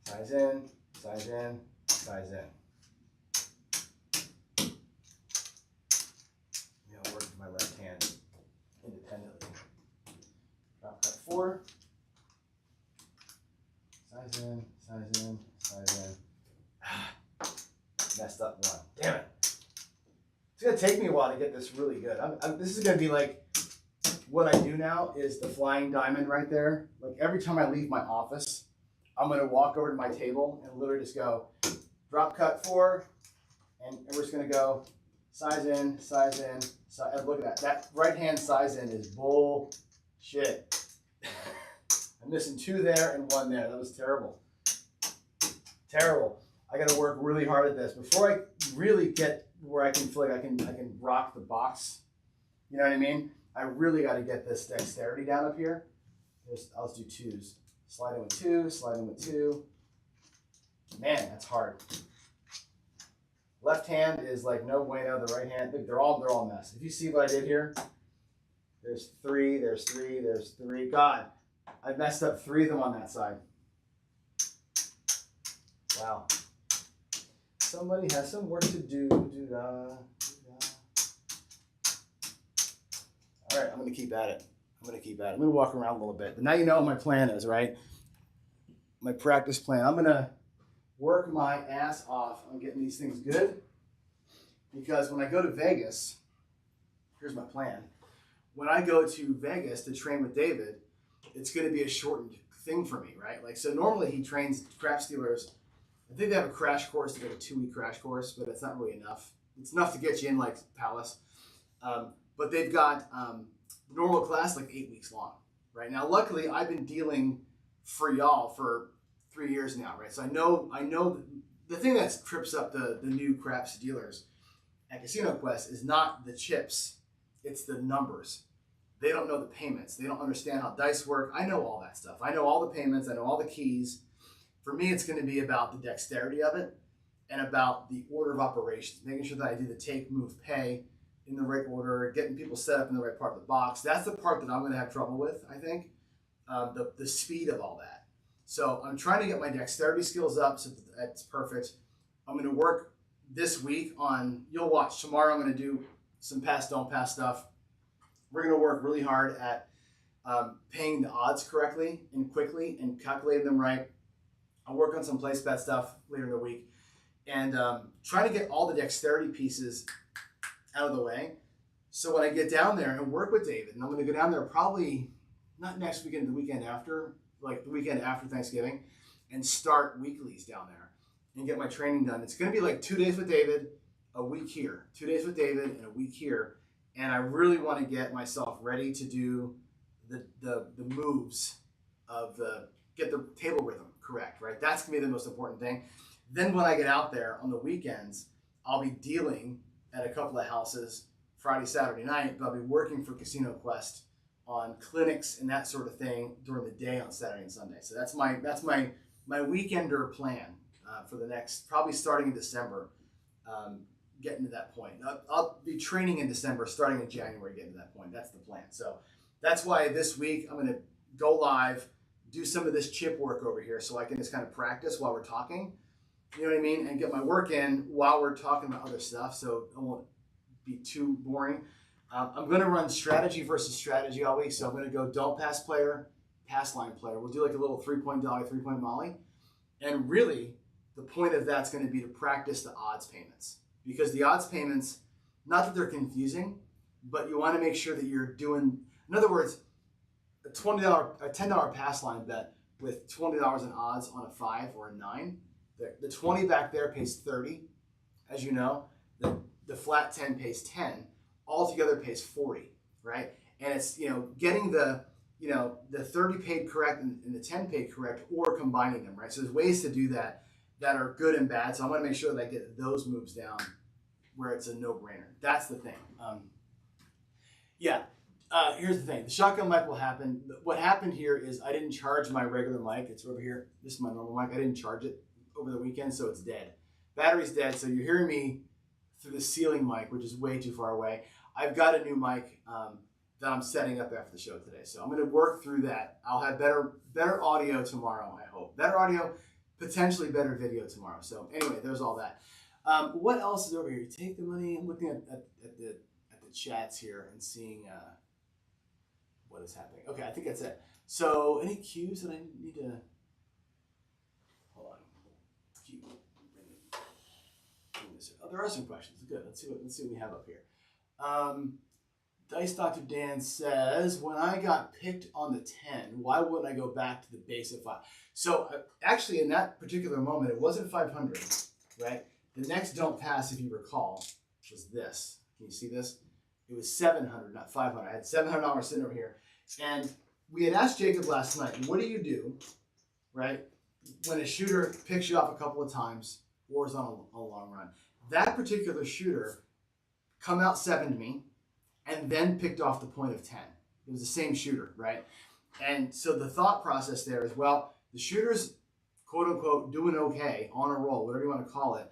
Size in, size in, size in. I'll work with my left hand independently. Drop cut 4. Size in, size in, size in. Messed up 1. Damn it. It's going to take me a while to get this really good. This is going to be like, what I do now is the flying diamond right there. Like every time I leave my office, I'm going to walk over to my table and literally just go, drop cut 4, and we're just going to go size in, size in, size. Look at that. That right hand size in is bullshit. I'm missing 2 there and 1 there. That was terrible. Terrible. I got to work really hard at this before I really get where I can feel like I can rock the box. You know what I mean? I really got to get this dexterity down up here. I'll just do 2s. Slide in with 2, slide in with 2. Man, that's hard. Left hand is like no bueno. The right hand, they're all messed. If you see what I did here, there's 3, there's 3, there's 3. God, I messed up 3 of them on that side. Wow. Somebody has some work to do. All right, I'm going to keep at it. I'm going to walk around a little bit. But now you know what my plan is, right? My practice plan. I'm going to work my ass off on getting these things good. Because when I go to Vegas, here's my plan. When I go to Vegas to train with David, it's going to be a shortened thing for me, right? Like, so normally he trains craps dealers. I think they have a crash course, like a 2-week crash course, but it's not really enough. It's enough to get you in like Palace. But they've got the normal class like 8 weeks long, right? Now, luckily, I've been dealing for y'all for 3 years now, right? So I know the thing that trips up the new craps dealers at Casino Quest is not the chips, it's the numbers. They don't know the payments. They don't understand how dice work. I know all that stuff. I know all the payments. I know all the keys. For me, it's going to be about the dexterity of it and about the order of operations, making sure that I do the take, move, pay in the right order, getting people set up in the right part of the box. That's the part that I'm going to have trouble with, I think, the speed of all that. So I'm trying to get my dexterity skills up so that's perfect. I'm going to work this week on, you'll watch, tomorrow I'm going to do some pass, don't pass stuff. We're going to work really hard at paying the odds correctly and quickly and calculating them right. I'll work on some place bet stuff later in the week and try to get all the dexterity pieces out of the way. So when I get down there and work with David, and I'm going to go down there probably not next weekend, the weekend after, like the weekend after Thanksgiving, and start weeklies down there and get my training done. It's going to be like 2 days with David, a week here, 2 days with David and a week here. And I really want to get myself ready to do the moves of get the table rhythm correct, right? That's gonna be the most important thing. Then when I get out there on the weekends, I'll be dealing at a couple of houses Friday, Saturday night, but I'll be working for Casino Quest on clinics and that sort of thing during the day on Saturday and Sunday. So that's my weekender plan for the next, probably starting in December, getting to that point. I'll be training in December, starting in January, getting to that point. That's the plan. So that's why this week I'm going to go live, do some of this chip work over here so I can just kind of practice while we're talking, you know what I mean, and get my work in while we're talking about other stuff so it won't be too boring. I'm going to run strategy versus strategy all week, so I'm going to go don't pass player, pass line player. We'll do like a little 3-point dolly, 3-point molly, and really the point of that's going to be to practice the odds payments, because the odds payments, not that they're confusing, but you want to make sure that you're doing, in other words, a $10 pass line bet with $20 in odds on a 5 or a 9, the 20 back there pays 30, as you know. The flat 10 pays 10, altogether pays 40, right? And it's, getting the 30 paid correct and the 10 paid correct, or combining them, right? So there's ways to do that are good and bad. So I want to make sure that I get those moves down where it's a no-brainer. That's the thing. Here's the thing. The shotgun mic will happen. What happened here is I didn't charge my regular mic. It's over here. This is my normal mic. I didn't charge it over the weekend, so it's dead. Battery's dead, so you're hearing me through the ceiling mic, which is way too far away. I've got a new mic that I'm setting up after the show today, so I'm going to work through that. I'll have better audio tomorrow, I hope. Better audio, potentially better video tomorrow. So anyway, there's all that. What else is over here? You take the money. I'm looking at the chats here and seeing what is happening. Okay, I think that's it. So any cues that I need to? Hold on. Cue. Oh, there are some questions. Good. Let's see what we have up here. Dice Dr. Dan says, when I got picked on the 10, why wouldn't I go back to the base of 5? So actually, in that particular moment, it wasn't 500, right? The next don't pass, if you recall, was this. Can you see this? It was 700, not 500. I had $700 sitting over here. And we had asked Jacob last night, what do you do, right, when a shooter picks you off a couple of times or is on a long run? That particular shooter come out 7'd me and then picked off the point of 10. It was the same shooter, right? And so the thought process there is, well, the shooter's quote unquote doing okay, on a roll, whatever you want to call it,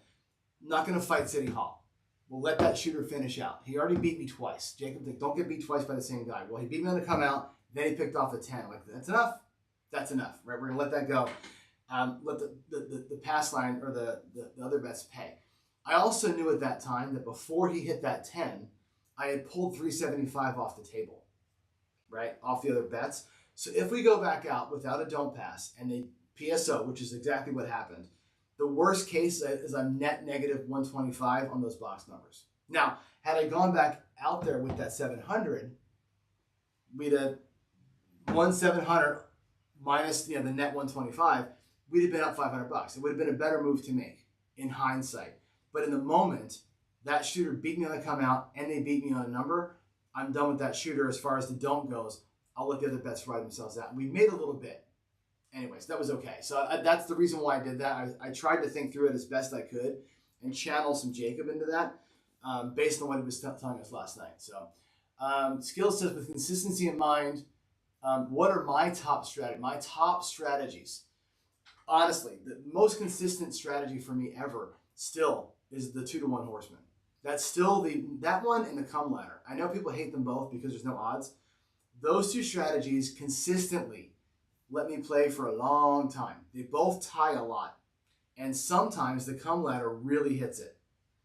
not going to fight City Hall. We'll let that shooter finish out. He already beat me twice. Jacob, don't get beat twice by the same guy. Well, he beat me on the come out, then he picked off a 10. Like, that's enough. That's enough, right? We're going to let that go. Let the pass line or the other bets pay. I also knew at that time that before he hit that 10, I had pulled 375 off the table, right? Off the other bets. So if we go back out without a don't pass and a PSO, which is exactly what happened, the worst case is I'm net negative 125 on those box numbers. Now, had I gone back out there with that 700, we'd have won 700 minus the net 125. We'd have been up $500. It would have been a better move to make in hindsight. But in the moment, that shooter beat me on the come out and they beat me on a number. I'm done with that shooter as far as the don't goes. I'll let the other bets ride themselves out. We made a little bit. Anyways, that was okay. So that's the reason why I did that. I tried to think through it as best I could and channel some Jacob into that based on what he was telling us last night. So Skills says, with consistency in mind, what are my top strategies? Honestly, the most consistent strategy for me ever still is the 2-to-1 horseman. That's still that one and the come ladder. I know people hate them both because there's no odds. Those two strategies consistently let me play for a long time. They both tie a lot. And sometimes the come ladder really hits it.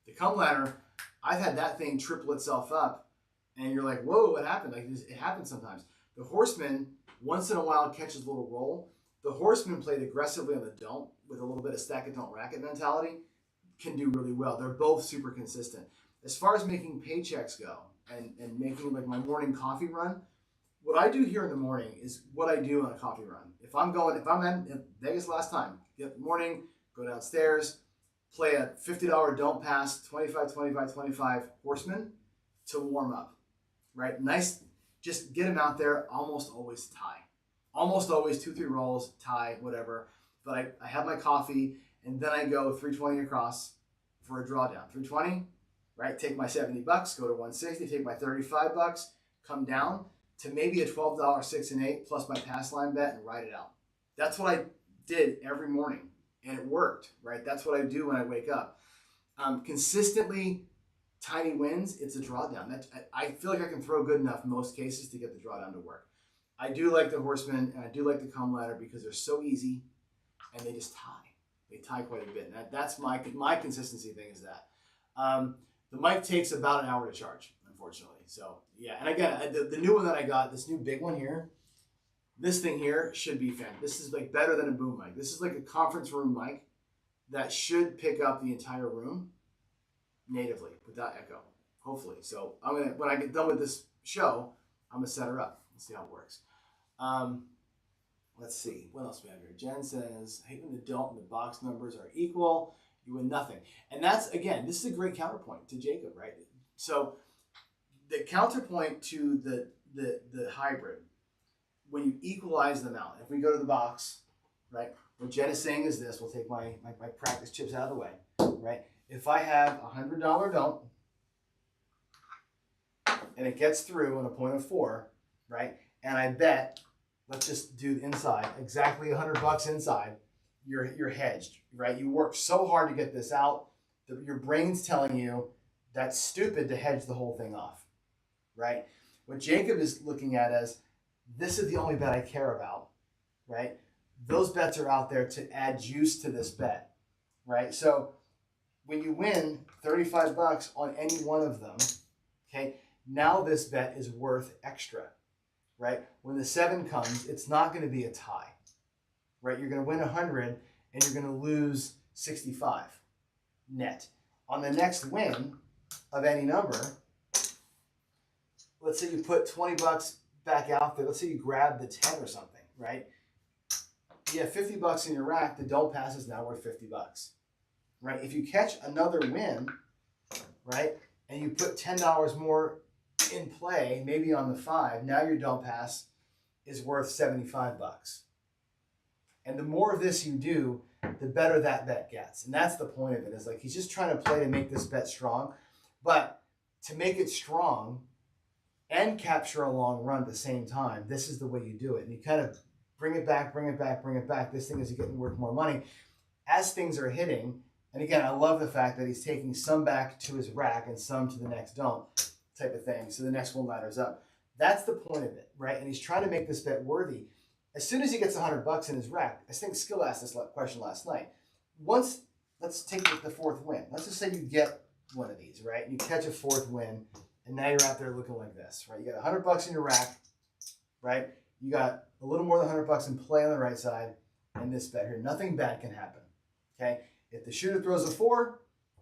The come ladder, I've had that thing triple itself up and you're like, whoa, what happened? Like, it happens sometimes. The horseman, once in a while, catches a little roll. The horseman played aggressively on the don't with a little bit of stack it, don't rack it mentality, can do really well. They're both super consistent. As far as making paychecks go and making like my morning coffee run, what I do here in the morning is what I do on a coffee run. If I'm in Vegas last time, get up in the morning, go downstairs, play a $50 don't pass, 25, 25, 25 horseman to warm up, right? Nice just get them out there. Almost always tie. Almost always 2-3 rolls, tie, whatever. But I have my coffee, and then I go 320 across for a drawdown. 320, right? Take my $70, go to 160, take my $35, come down to maybe a $12 6 and 8 plus my pass line bet and ride it out. That's what I did every morning, and it worked, right? That's what I do when I wake up. Consistently tiny wins, it's a drawdown. I feel like I can throw good enough in most cases to get the drawdown to work. I do like the Horseman, and I do like the Come Ladder because they're so easy, and they just tie. They tie quite a bit. And that's my consistency thing is that. The mic takes about an hour to charge, unfortunately. So, yeah. And again, the new one that I got, this new big one here, this thing here should be fantastic. This is like better than a boom mic. This is like a conference room mic that should pick up the entire room natively without echo, hopefully. So when I get done with this show, I'm gonna set her up and see how it works. Let's see, what else we have here? Jen says, I hate when the don't and the box numbers are equal, you win nothing. And that's, again, this is a great counterpoint to Jacob, right? So the counterpoint to the hybrid, when you equalize them out, if we go to the box, right, what Jen is saying is this, we'll take my practice chips out of the way, right? If I have a $100 don't, and it gets through on a point of 4, right, and I bet, let's just do inside, exactly $100 inside, you're hedged, right? You work so hard to get this out that your brain's telling you that's stupid to hedge the whole thing off, right? What Jacob is looking at as, this is the only bet I care about, right? Those bets are out there to add juice to this bet, right? So when you win $35 on any one of them, okay, now this bet is worth extra, right? When the 7 comes, it's not going to be a tie, right? You're going to win 100 and you're going to lose 65 net. On the next win of any number, let's say you put $20 back out there. Let's say you grab the 10 or something, right? You have $50 in your rack. The don't pass is now worth $50, right? If you catch another win, right, and you put $10 more in play, maybe on the 5, now your don't pass is worth $75. And the more of this you do, the better that bet gets. And that's the point of it, is like he's just trying to play to make this bet strong. But to make it strong and capture a long run at the same time, this is the way you do it. And you kind of bring it back, bring it back, bring it back. This thing is getting worth more money as things are hitting. And again, I love the fact that he's taking some back to his rack and some to the next don't type of thing. So the next one ladders up. That's the point of it, right? And he's trying to make this bet worthy. As soon as he gets $100 in his rack, I think Skill asked this question last night. Once, let's take the 4th win. Let's just say you get one of these, right? You catch a 4th win, and now you're out there looking like this, right? You got $100 in your rack, right? You got a little more than $100 in play on the right side, and this bet here. Nothing bad can happen, okay? If the shooter throws a 4,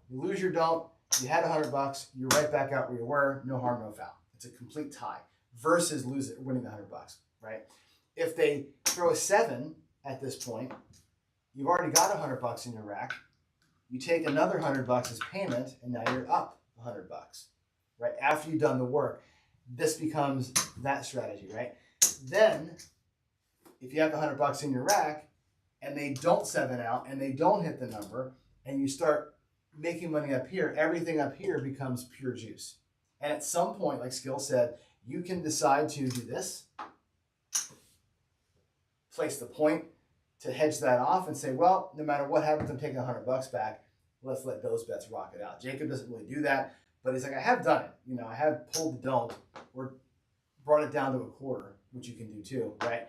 you lose your don't. You had $100. You're right back out where you were. No harm, no foul. It's a complete tie versus winning the $100, right? If they throw a 7 at this point, you've already got $100 in your rack. You take another $100 as payment, and now you're up $100, right? After you've done the work, this becomes that strategy, right? Then, if you have the $100 in your rack, and they don't 7 out, and they don't hit the number, and you start making money up here, everything up here becomes pure juice. And at some point, like Skill said, you can decide to do this, place the point to hedge that off and say, well, no matter what happens, I'm taking $100 back. Let's let those bets rock it out. Jacob doesn't really do that, but he's like, I have done it. You know, I have pulled the don't or brought it down to a quarter, which you can do too, right?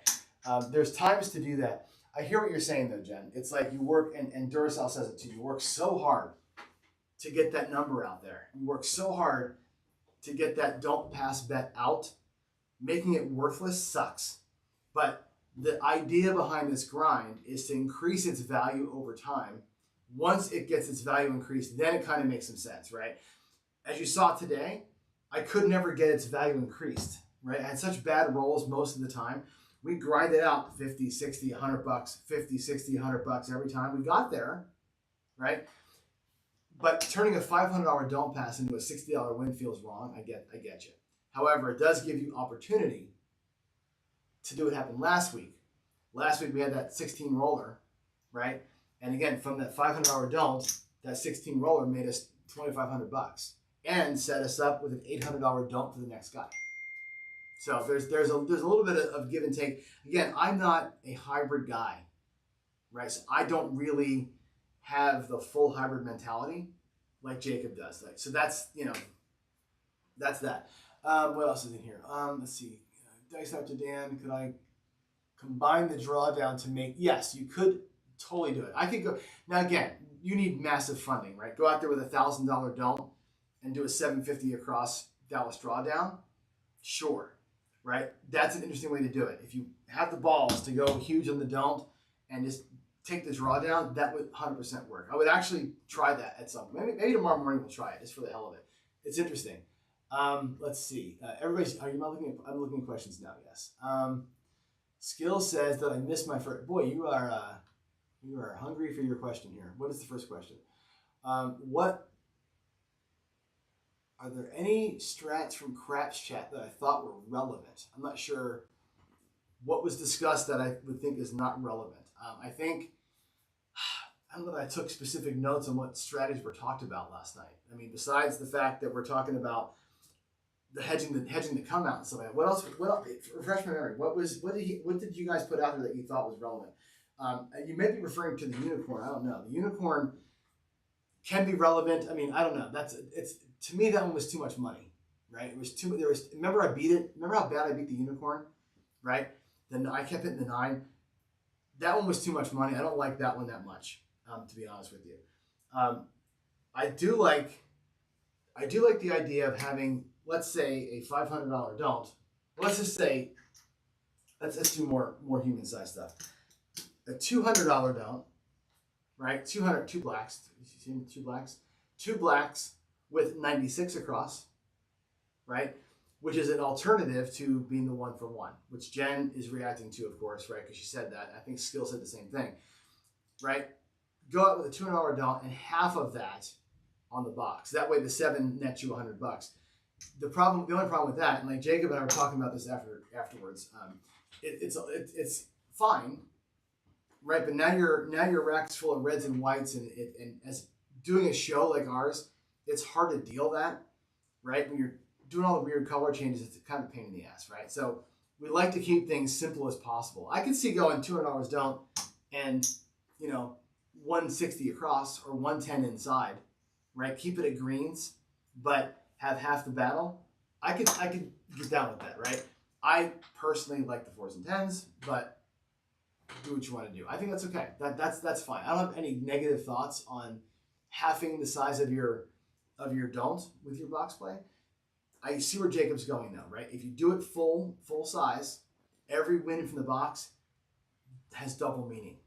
There's times to do that. I hear what you're saying though, Jen. It's like you work, and Duracell says it too, you work so hard to get that number out there. You work so hard to get that don't pass bet out. Making it worthless sucks. But the idea behind this grind is to increase its value over time. Once it gets its value increased, then it kind of makes some sense, right? As you saw today, I could never get its value increased, right? I had such bad rolls most of the time. We grind it out 50, 60, $100, 50, 60, $100 every time we got there, right? But turning a $500 don't pass into a $60 win feels wrong. I get you. However, it does give you opportunity to do what happened last week. Last week we had that 16 roller, right? And again, from that $500 don't, that 16 roller made us $2,500 and set us up with an $800 don't for the next guy. So there's a little bit of give and take. Again, I'm not a hybrid guy, right? So I don't really have the full hybrid mentality like Jacob does. Like, so that's, that's that. What else is in here? Let's see. Dice After Dan, could I combine the drawdown to make? Yes, you could totally do it. I could go. Now again, you need massive funding, right? Go out there with $1,000 don't and do a $750 across Dallas drawdown. Sure, right? That's an interesting way to do it. If you have the balls to go huge on the don't and just take the drawdown, that would 100% work. I would actually try that at some point. Maybe tomorrow morning we'll try it just for the hell of it. It's interesting. Let's see. Everybody's. Are you not looking at? I'm looking at questions now. Yes. Skill says that I missed my first. Boy, you are hungry for your question here. What is the first question? What are there any strats from Craps Chat that I thought were relevant? I'm not sure what was discussed that I would think is not relevant. I think I don't know that I took specific notes on what strategies were talked about last night. I mean, besides the fact that we're talking about the hedging the come out and stuff like that. What else? Refresh my memory. What did you guys put out there that you thought was relevant? You may be referring to the unicorn. I don't know. The unicorn can be relevant. I mean, I don't know. It's to me that one was too much money, right? It was too. Remember I beat it. Remember how bad I beat the unicorn, right? Then I kept hitting the 9. That one was too much money. I don't like that one that much, to be honest with you. I do like the idea of having, let's say, a $500 don't. Let's just say, let's do more human size stuff. A $200 don't, right? 2 blacks. You see 2 blacks? 2 blacks with 96 across, right? Which is an alternative to being the 1 for 1, which Jen is reacting to, of course, right? Because she said that. I think Skill said the same thing, right? Go out with a $200 don't and half of that on the box. That way the 7 nets you $100. The only problem with that, and like Jacob and I were talking about this afterwards, it's fine, right? But now your rack's full of reds and whites, and as doing a show like ours, it's hard to deal that, right? When you're doing all the weird color changes, it's kind of a pain in the ass, right? So we like to keep things simple as possible. I could see going $200 don't and 160 across or 110 inside, right? Keep it at greens, but have half the battle. I could get down with that, right? I personally like the 4s and 10s, but do what you want to do. I think that's okay. That's fine. I don't have any negative thoughts on halving the size of your don't with your box play. I see where Jacob's going though, right? If you do it full size, every win from the box has double meaning,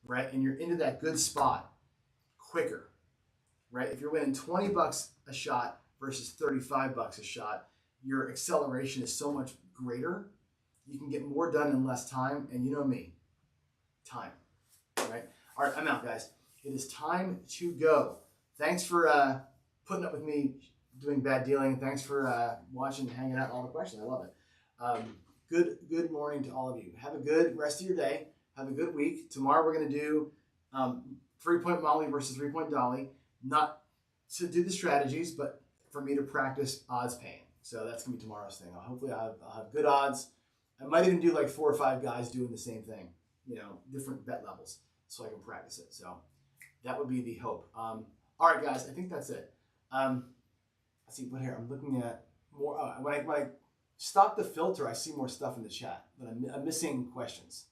right? And you're into that good spot quicker, right? If you're winning $20 a shot versus $35 a shot, your acceleration is so much greater. You can get more done in less time, and you know me, time, right? All right, I'm out, guys. It is time to go. Thanks for putting up with me doing bad dealing. Thanks for watching and hanging out all the questions. I love it. Good morning to all of you. Have a good rest of your day. Have a good week. Tomorrow we're going to do 3-point Molly versus 3-point Dolly. Not to do the strategies, but for me to practice odds paying. So that's going to be tomorrow's thing. Hopefully I'll have good odds. I might even do like 4 or 5 guys doing the same thing, different bet levels, so I can practice it. So that would be the hope. All right, guys, I think that's it. Let's see, what here? I'm looking at more. When I stop the filter, I see more stuff in the chat, but I'm missing questions.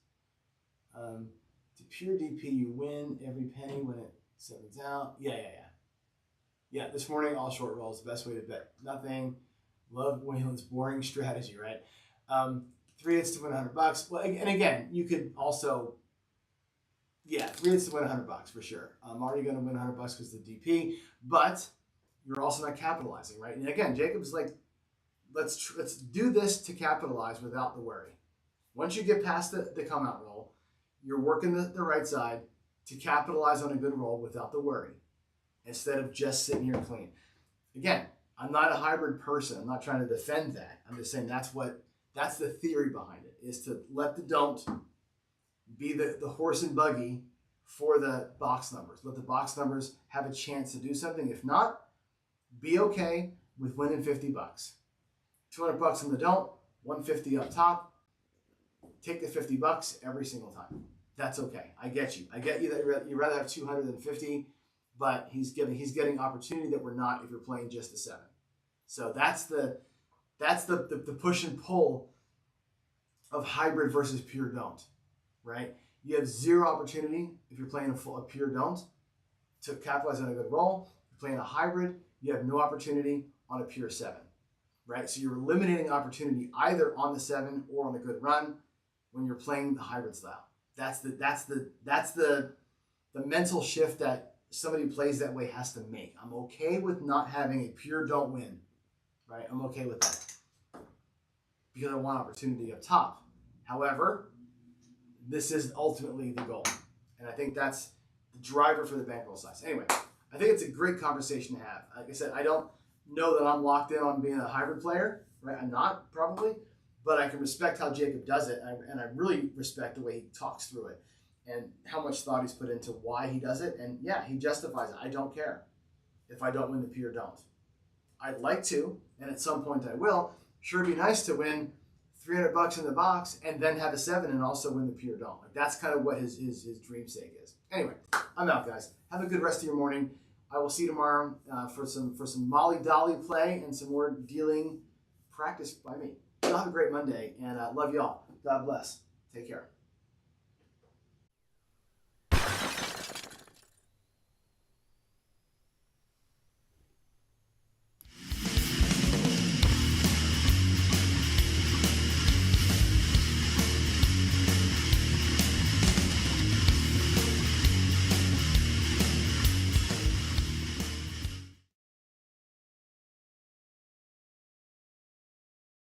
To pure DP, you win every penny when it sevens out. Yeah, this morning, all short rolls, the best way to bet nothing. Love Wayland's boring strategy, right? 3 hits to win $100. Well, and again, you could also, 3 hits to win $100 for sure. I'm already going to win $100 because of the DP, but you're also not capitalizing, right? And again, Jacob's like, let's do this to capitalize without the worry. Once you get past the come out roll, you're working the right side to capitalize on a good roll without the worry, instead of just sitting here clean. Again, I'm not a hybrid person. I'm not trying to defend that. I'm just saying that's the theory behind it, is to let the don't be the horse and buggy for the box numbers. Let the box numbers have a chance to do something. If not, be okay with winning $50. $200 in the don't, 150 up top. Take the $50 every single time. That's okay. I get you. I get you that you'd rather have 200 than 50, but he's getting opportunity that we're not if you're playing just the 7. So that's the push and pull of hybrid versus pure don't, right? You have zero opportunity if you're playing a pure don't to capitalize on a good roll. If you're playing a hybrid, you have no opportunity on a pure 7, right? So you're eliminating opportunity either on the 7 or on a good run when you're playing the hybrid style. That's the mental shift that somebody who plays that way has to make. I'm okay with not having a pure don't win, right? I'm okay with that because I want opportunity up top. However, this is ultimately the goal, and I think that's the driver for the bankroll size. Anyway, I think it's a great conversation to have. Like I said, I don't know that I'm locked in on being a hybrid player, right? I'm not, probably, but I can respect how Jacob does it, and I really respect the way he talks through it and how much thought he's put into why he does it. And yeah, he justifies it. I don't care if I don't win the pure don't. I'd like to, and at some point I will. Sure, it'd be nice to win $300 in the box and then have a 7 and also win the pure don't. Like, that's kind of what his dream sake is. Anyway, I'm out, guys. Have a good rest of your morning. I will see you tomorrow for some Molly Dolly play and some more dealing practice by me. Y'all have a great Monday, and love y'all. God bless. Take care.